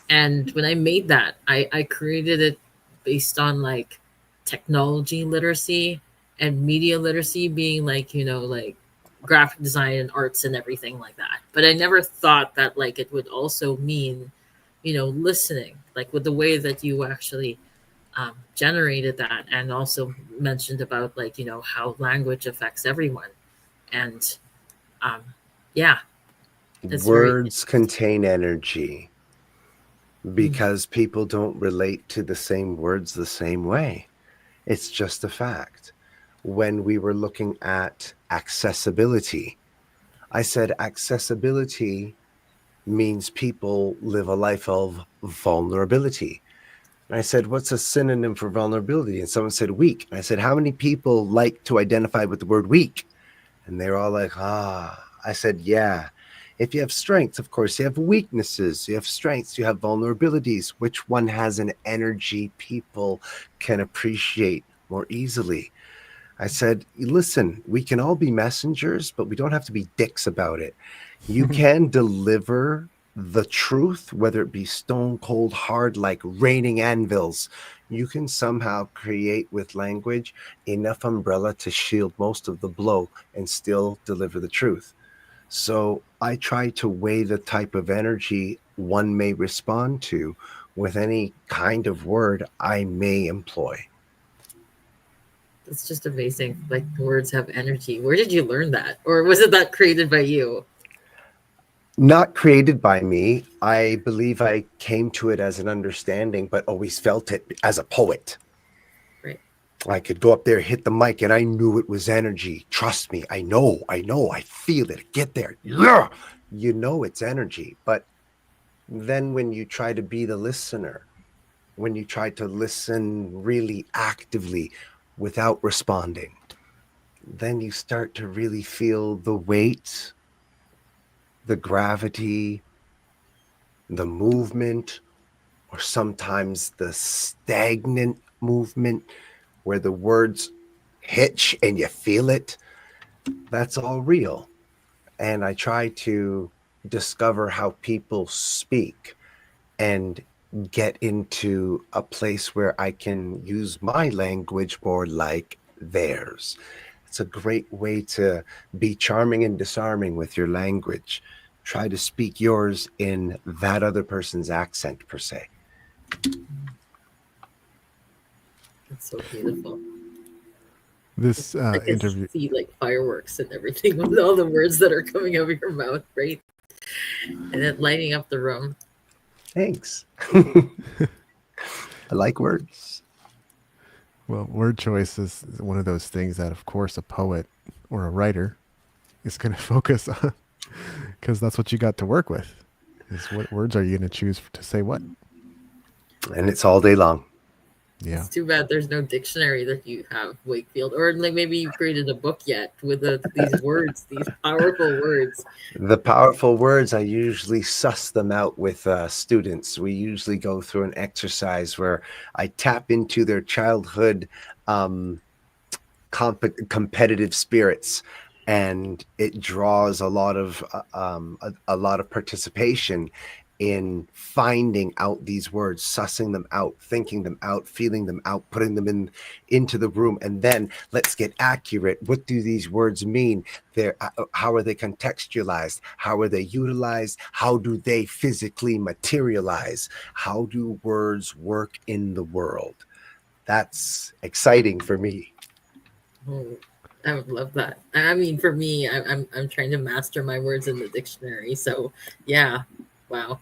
And when I made that, I created it based on like technology literacy and media literacy being like, like graphic design and arts and everything like that. But I never thought that like it would also mean, listening, like with the way that you actually generated that and also mentioned about like, how language affects everyone. And um, yeah, it's very Words contain energy mm, because people don't relate to the same words the same way. It's just a fact. When we were looking at accessibility, I said accessibility means people live a life of vulnerability. And I said, what's a synonym for vulnerability? And someone said weak. And I said, how many people like to identify with the word weak? And they're all like, ah. I said, yeah. If you have strengths, of course, you have weaknesses. You have strengths, you have vulnerabilities. Which one has an energy people can appreciate more easily? I said, listen, we can all be messengers, but we don't have to be dicks about it. You can deliver the truth, whether it be stone cold hard like raining anvils. You can somehow create with language enough umbrella to shield most of the blow and still deliver the truth. So I try to weigh the type of energy one may respond to with any kind of word I may employ. it's just amazing. Like words have energy. Where did you learn that? Or was it that created by you? Not created by me. I believe I came to it as an understanding, but always felt it as a poet. Right. I could go up there, hit the mic, and I knew it was energy. Trust me, I feel it. Get there. Yeah. You know it's energy. But then when you try to be the listener, when you try to listen really actively without responding, then you start to really feel the weight, the gravity, the movement, or sometimes the stagnant movement where the words hitch and you feel it, that's all real. And I try to discover how people speak and get into a place where I can use my language more like theirs. It's a great way to be charming and disarming with your language. Try to speak yours in that other person's accent, per se. That's so beautiful. This I can interview, see like fireworks and everything with all the words that are coming out of your mouth, right? And then lighting up the room. Thanks. I like words. well, word choice is one of those things that, of course, a poet or a writer is going to focus on, because that's what you got to work with. Is what words are you going to choose to say what? And it's all day long. Yeah. It's too bad there's no dictionary that you have, Wakefield, or like maybe you created a book yet with these words, these powerful words. The powerful words, I usually suss them out with students. We usually go through an exercise where I tap into their childhood competitive spirits, and it draws a lot of participation in finding out these words, sussing them out, thinking them out, feeling them out, putting them into the room, and then let's get accurate. What do these words mean? How are they contextualized? How are they utilized? How do they physically materialize? How do words work in the world? That's exciting for me. Oh, I would love that. I mean, for me, I'm trying to master my words in the dictionary. So yeah, wow.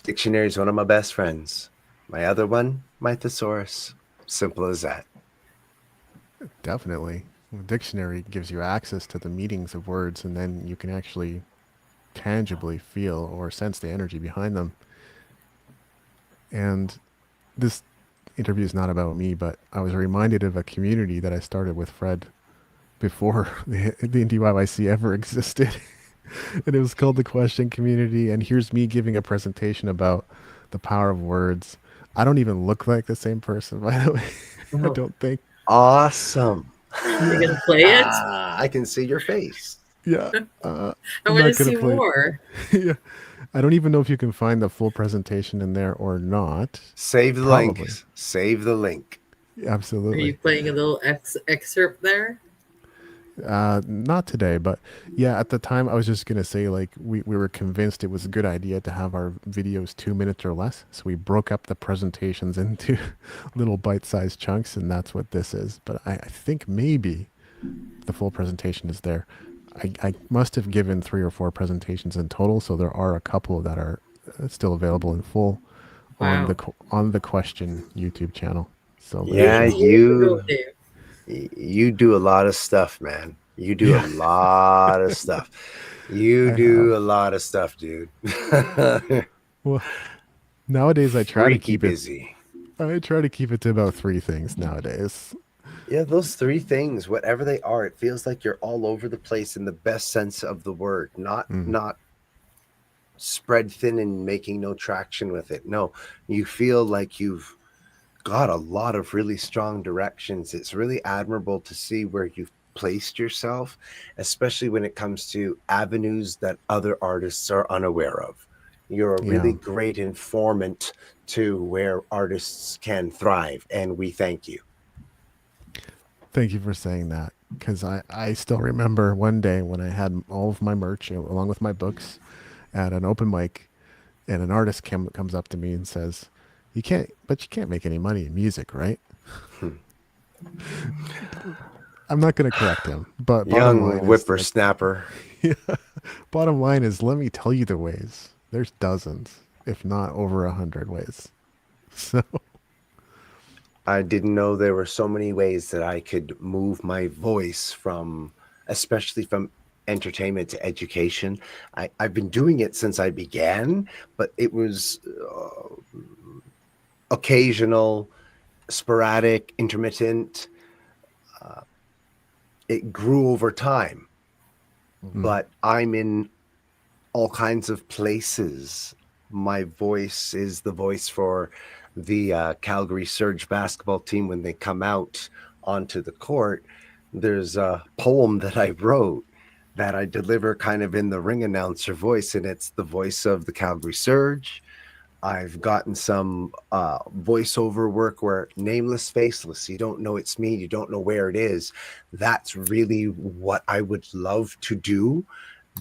Dictionary is one of my best friends. My other one, my thesaurus. Simple as that. Definitely. The dictionary gives you access to the meanings of words, and then you can actually tangibly feel or sense the energy behind them. And this interview is not about me, but I was reminded of a community that I started with Fred before the NDYYC ever existed. And it was called the Question Community. And here's me giving a presentation about the power of words. I don't even look like the same person, by the way. I don't think. Awesome. You're gonna play it? I can see your face. Yeah. I I'm want to not gonna see play. more. Yeah. I don't even know if you can find the full presentation in there or not. Save the Probably. link. Save the link. Are you Absolutely. playing a little excerpt there? Not today, but yeah, at the time I was just gonna say, like, we were convinced it was a good idea to have our videos 2 minutes or less. So we broke up the presentations into little bite-sized chunks, and that's what this is. But I think maybe the full presentation is there. I must have given 3 or 4 presentations in total, so there are a couple that are still available in full Wow. on the Question YouTube channel. So Yeah, Years ago, Dave. you do a lot of stuff, man. You do a lot of stuff. You I do have. a lot of stuff, dude. Well, nowadays I try to Freaky keep it. busy. I try to keep it to about 3 things nowadays. Yeah, those 3 things, whatever they are, it feels like you're all over the place in the best sense of the word. Not spread thin and making no traction with it. No, you feel like you've got a lot of really strong directions. It's really admirable to see where you've placed yourself, especially when it comes to avenues that other artists are unaware of. You're a really great informant to where artists can thrive, and we thank you. Thank you for saying that, because I still remember one day when I had all of my merch along with my books at an open mic, and an artist comes up to me and says, you can't make any money in music, right? I'm not going to correct him, but Young whippersnapper. Bottom line is, let me tell you the ways. There's dozens, if not over 100 ways. So I didn't know there were so many ways that I could move my voice especially from entertainment to education. I've been doing it since I began, but it was occasional, sporadic, intermittent. It grew over time, but I'm in all kinds of places. My voice is the voice for the Calgary Surge basketball team when they come out onto the court. There's a poem that I wrote that I deliver kind of in the ring announcer voice, and it's the voice of the Calgary Surge. I've gotten some voiceover work where nameless, faceless, you don't know it's me, you don't know where it is. That's really what I would love to do.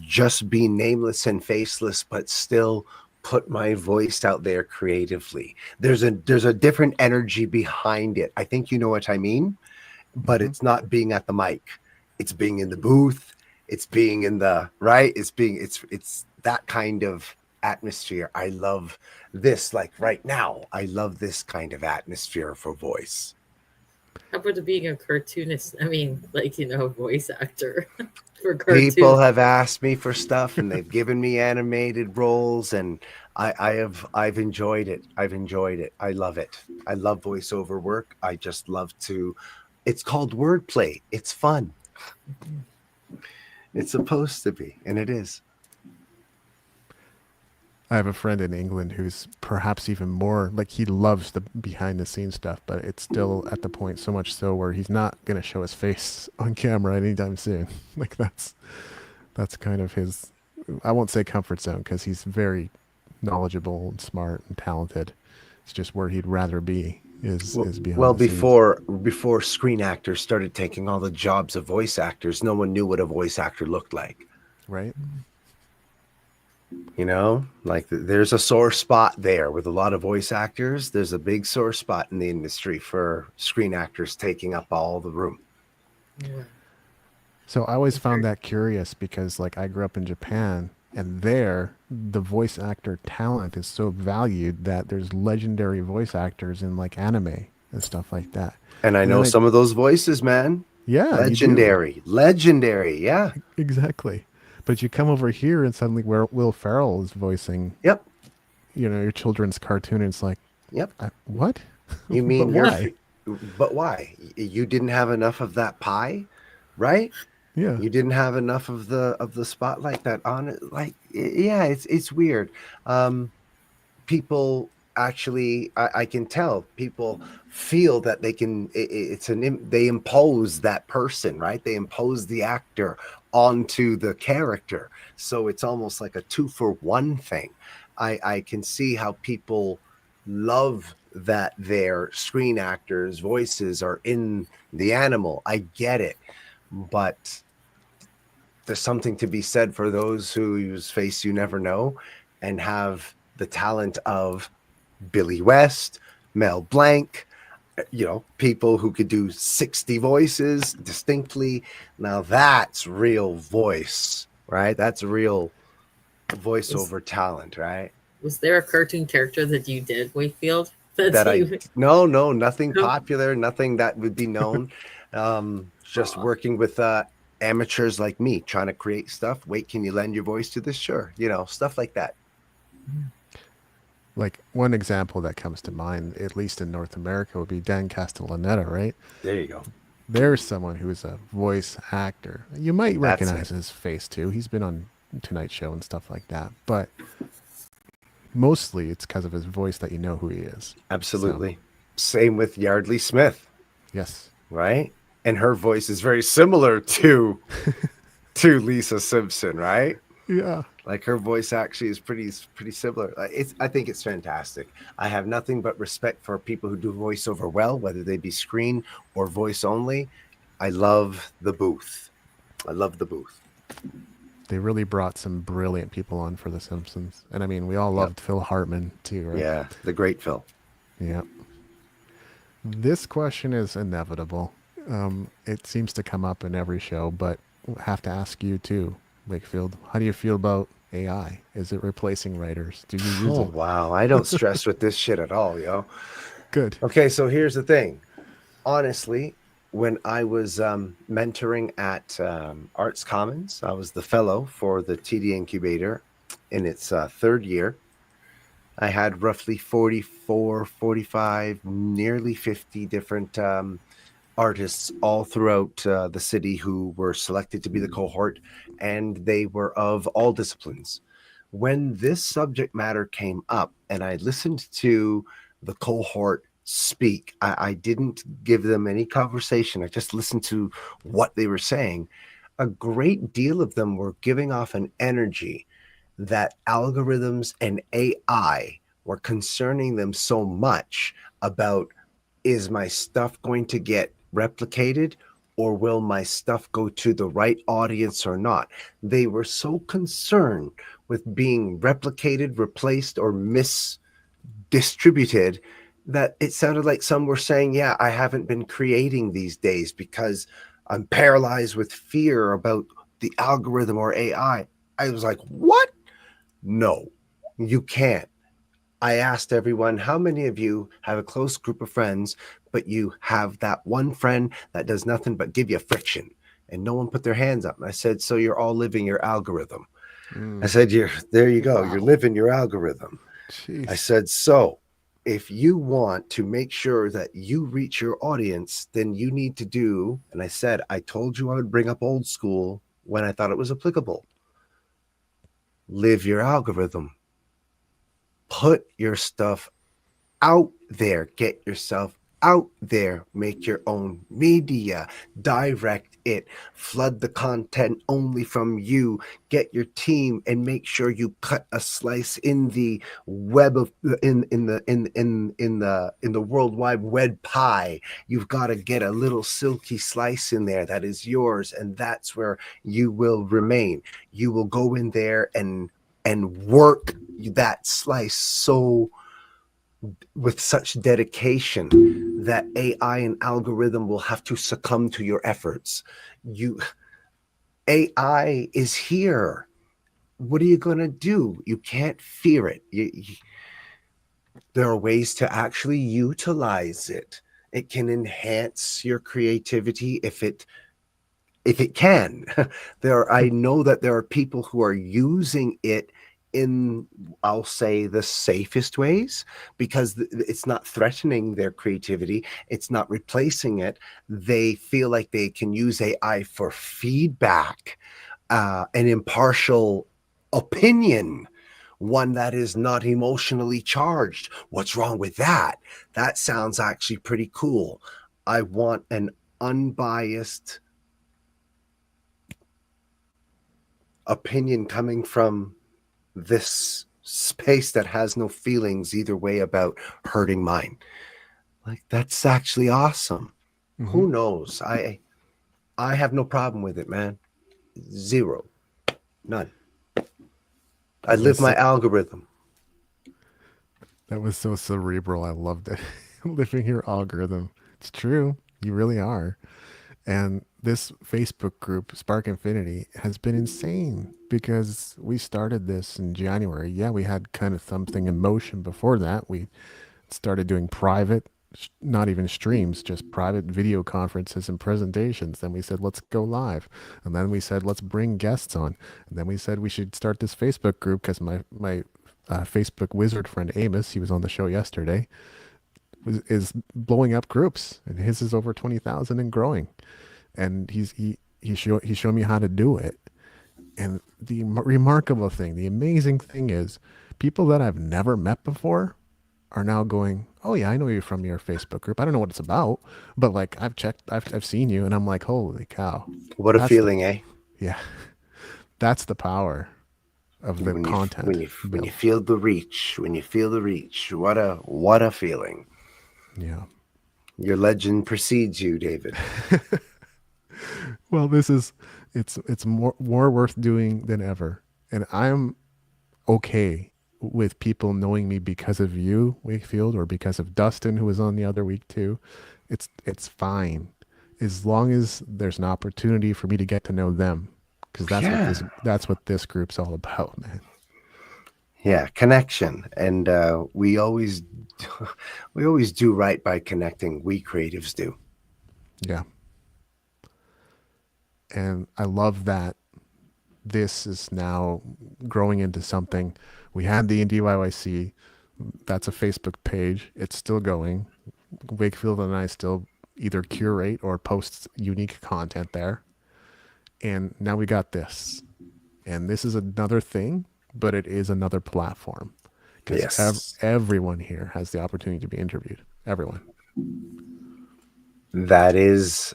Just be nameless and faceless, but still put my voice out there creatively. There's a different energy behind it. I think you know what I mean, but Mhm. it's not being at the mic. It's being in the booth. It's being in the right. It's that kind of atmosphere. I love this. Like right now, I love this kind of atmosphere for voice. How about being a cartoonist? I mean, like, voice actor for People cartoons. have asked me for stuff and they've given me animated roles, and I've enjoyed it. I've enjoyed it. I love it. I love voiceover work. I just love to. It's called wordplay. It's fun. It's supposed to be, and it is. I have a friend in England who's perhaps even more like he loves the behind the scenes stuff, but it's still at the point so much so where he's not going to show his face on camera anytime soon. Like that's kind of his, I won't say comfort zone because he's very knowledgeable and smart and talented. It's just where he'd rather be is behind Well, the scenes, before screen actors started taking all the jobs of voice actors, no one knew what a voice actor looked like. right? Like there's a sore spot there with a lot of voice actors. There's a big sore spot in the industry for screen actors taking up all the room. Yeah. So I always found that curious because like I grew up in Japan and there the voice actor talent is so valued that there's legendary voice actors in like anime and stuff like that. And I And then know I some of those voices, man. yeah, you do. Legendary. Legendary. Yeah. Exactly. But you come over here and suddenly where Will Ferrell is voicing, Yep. your children's cartoon and it's like, Yep. What? You But mean why? but why? You didn't have enough of that pie, right? Yeah. You didn't have enough of the spotlight that on it. Like, yeah, it's weird. People actually, I can tell people feel that they can. They impose that person, right? They impose the actor onto the character, so it's almost like a 2-for-1 thing. I can see how people love that their screen actors' voices are in the animal. I get it, but there's something to be said for those whose face you never know and have the talent of Billy West, Mel Blanc, people who could do 60 voices distinctly. Now that's real voice, right? That's real Was, voiceover talent, right? was there a cartoon character that you did, Wakefield? That's That I you. no, nothing No? popular, nothing that would be known. Just Aw. working with amateurs like me, trying to create stuff. Wait, can you lend your voice to this? Sure, stuff like that. Like one example that comes to mind, at least in North America, would be Dan Castellaneta, right? There you go. There's someone who is a voice actor. You might That's it. recognize his face too. He's been on Tonight Show and stuff like that. But mostly it's because of his voice that you know who he is. Absolutely. Same with Yardley Smith, Yes. right? And her voice is very similar to Lisa Simpson, right? Yeah. Like her voice actually is pretty similar. I think it's fantastic. I have nothing but respect for people who do voiceover well, whether they be screen or voice only. I love the booth. I love the booth. They really brought some brilliant people on for The Simpsons. And I mean, we all Yep. loved Phil Hartman too, right? Yeah, the great Phil. Yeah. This question is inevitable. It seems to come up in every show, but I have to ask you too, Wakefield. How do you feel about AI? Is it replacing writers? Do you use Oh it? wow, I don't stress with this shit at all, yo. Good. Okay, so here's the thing. Honestly, when I was mentoring at Arts Commons, I was the fellow for the TD Incubator in its third year. I had roughly 44, 45, nearly 50 different artists all throughout the city who were selected to be the cohort, and they were of all disciplines. when this subject matter came up and I listened to the cohort speak, I didn't give them any conversation. I just listened to what they were saying. A great deal of them were giving off an energy that algorithms and AI were concerning them so much about, is my stuff going to get replicated, or will my stuff go to the right audience or not? They were so concerned with being replicated, replaced, or misdistributed that it sounded like some were saying, yeah, I haven't been creating these days because I'm paralyzed with fear about the algorithm or AI. I was like, what? No, you can't. I asked everyone, how many of you have a close group of friends, but you have that one friend that does nothing but give you friction? And no one put their hands up. And I said, so you're all living your algorithm. I said, there you go. Wow. You're living your algorithm. Jeez. I said, so if you want to make sure that you reach your audience, then you need to do, and I said, I told you I would bring up old school when I thought it was applicable. Live your algorithm. Put your stuff out there. Get yourself out there. Make your own media. Direct it. Flood the content only from you. Get your team and make sure you cut a slice in the web of in the World Wide Web pie. You've got to get a little silky slice in there that is yours, and that's where you will remain. You will go in there and work that slice so with such dedication that AI and algorithm will have to succumb to your efforts. AI is here. What are you going to do? You can't fear it. There are ways to actually utilize it. It can enhance your creativity if it can. I know that there are people who are using it in, I'll say, the safest ways, because it's not threatening their creativity. It's not replacing it. They feel like they can use AI for feedback, an impartial opinion, one that is not emotionally charged. What's wrong with that? That sounds actually pretty cool. I want an unbiased opinion coming from this space that has no feelings either way about hurting mine. Like, that's actually awesome. Who knows? I have no problem with it, man. Zero. None. I live my algorithm. That was so cerebral. I loved it. Living your algorithm. It's true. You really are. And this Facebook group, Spark Infinity, has been insane because we started this in January. Yeah, we had kind of something in motion before that. We started doing private, not even streams, just private video conferences and presentations. Then we said, let's go live. And then we said, let's bring guests on. And then we said we should start this Facebook group because my Facebook wizard friend Amos, he was on the show yesterday, is blowing up groups, and his is over 20,000 and growing. And he showed me how to do it. And the remarkable thing, the amazing thing is, people that I've never met before are now going, oh yeah, I know you from your Facebook group. I don't know what it's about, but like I've seen you, and I'm like, holy cow. What a feeling, eh? Yeah. That's the power of the content. When you feel the reach, what a feeling. Yeah. Your legend precedes you, David. Well, it's more worth doing than ever. And I'm okay with people knowing me because of you, Wakefield, or because of Dustin, who was on the other week too. It's fine, as long as there's an opportunity for me to get to know them, because that's what this group's all about, man. Yeah, connection, and we always do right by connecting. We creatives do. Yeah. And I love that this is now growing into something. We had the IndieYYC. That's a Facebook page. It's still going. Wakefield and I still either curate or post unique content there. And now we got this. And this is another thing but it is another platform because Yes. everyone here has the opportunity to be interviewed. Everyone. That is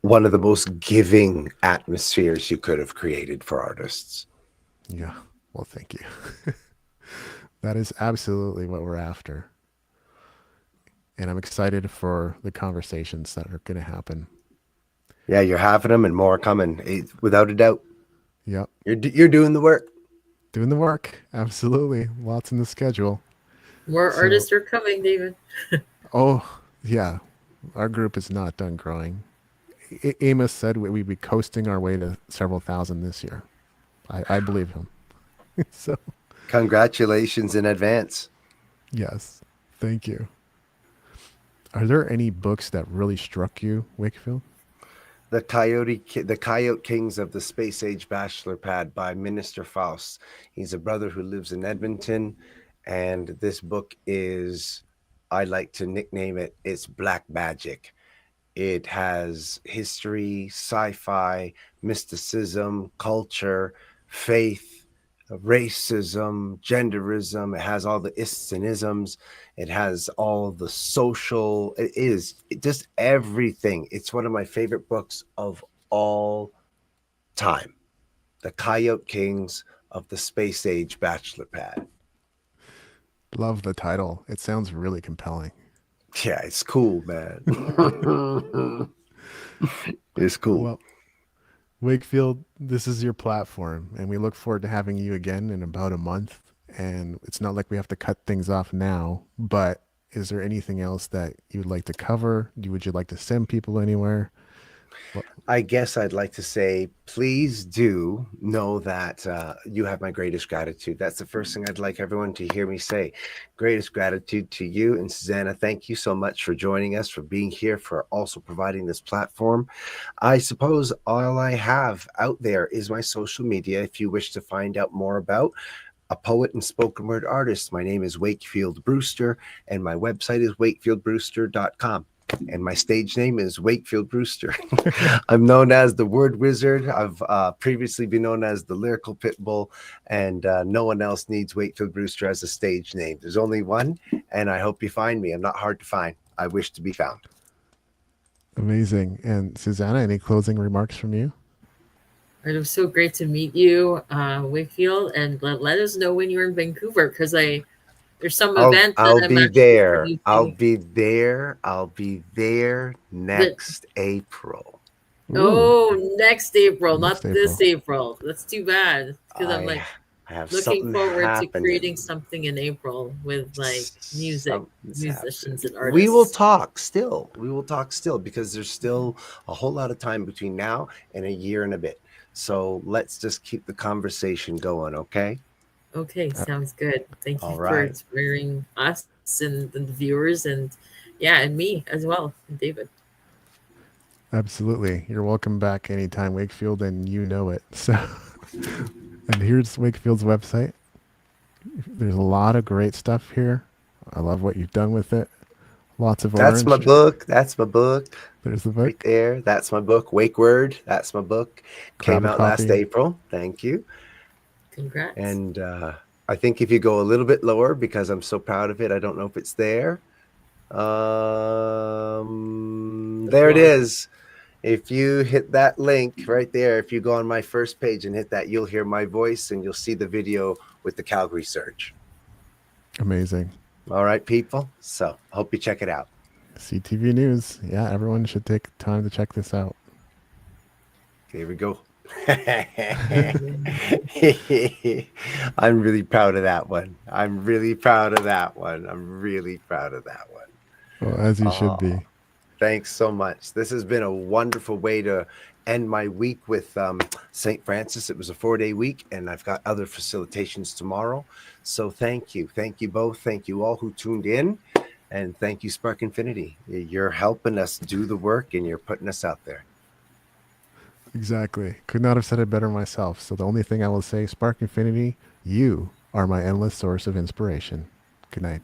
one of the most giving atmospheres you could have created for artists. Yeah. Well, thank you. That is absolutely what we're after. And I'm excited for the conversations that are going to happen. Yeah, you're having them and more coming, without a doubt. Yep. You're doing the work. Doing the work. Absolutely. Lots in the schedule. More So, artists are coming, David. oh, yeah. Our group is not done growing. Amos said we'd be coasting our way to several thousand this year. I believe him. So, Congratulations in advance. yes. Thank you. Are there any books that really struck you, Wakefield? The Coyote Kings of the Space Age Bachelor Pad by Minister Faust. He's a brother who lives in Edmonton, and this book is, I like to nickname it, it's black magic. It has history, sci-fi, mysticism, culture, faith, racism, genderism. It has all the ists and isms. It has all the social. Just everything. It's one of my favorite books of all time. The Coyote Kings of the Space Age Bachelor Pad. Love the title. It sounds really compelling. Yeah, it's cool, man. It's cool. Well, Wakefield, this is your platform, and we look forward to having you again in about a month. And it's not like we have to cut things off now, but is there anything else that you'd like to cover? Would you like to send people anywhere? Well, I guess I'd like to say, please do know that you have my greatest gratitude. That's the first thing I'd like everyone to hear me say. Greatest gratitude to you. And Susanna, thank you so much for joining us, for being here, for also providing this platform. I suppose all I have out there is my social media. If you wish to find out more about a poet and spoken word artist, my name is Wakefield Brewster, and my website is wakefieldbrewster.com. And my stage name is Wakefield Brewster. I'm known as the Word Wizard. I've previously been known as the Lyrical Pitbull, and no one else needs Wakefield Brewster as a stage name. There's only one, and I hope you find me. I'm not hard to find. I wish to be found. amazing. And Susanna, any closing remarks from you? It was so great to meet you, Wakefield, and let us know when you're in Vancouver because there's some event that I'll I'm be actually there. I'll producing. be there. I'll be there That next April. Ooh, next April, next not this April. April. That's too bad because I'm I like I have looking something forward to creating happening. something in April with like music, Something's musicians, happening. and We will artists. talk still. We will talk still because there's still a whole lot of time between now and a year and a bit. So let's just keep the conversation going, okay? Okay, Uh, sounds good. Thank you All for right. inspiring us and the viewers, and yeah, and me as well, and David. Absolutely. You're welcome back anytime, Wakefield, and you know it. So, and here's Wakefield's website. There's a lot of great stuff here. I love what you've done with it. Lots of That's my orange. book. That's my book There's the right book. there. That's my book. Wake Word. That's my book. Grab Came a out last copy. April. Thank you. Congrats. And I think if you go a little bit lower, because I'm so proud of it, I don't know if it's there. The There it blog. is. If you hit that link right there, if you go on my first page and hit that, you'll hear my voice and you'll see the video with the Calgary Surge. Amazing. All right, people. So hope you check it out. CTV News. Yeah, everyone should take time to check this out. Here we go. Yeah. I'm really proud of that one. I'm really proud of that one. I'm really proud of that one. Well, as you should Oh, be. thanks so much. This has been a wonderful way to end my week with St. Francis. It was a 4-day week, and I've got other facilitations tomorrow. So thank you. Thank you both. Thank you all who tuned in. And thank you, Spark Infinity. You're helping us do the work, and you're putting us out there. Exactly. Could not have said it better myself. So the only thing I will say, Spark Infinity, you are my endless source of inspiration. Good night.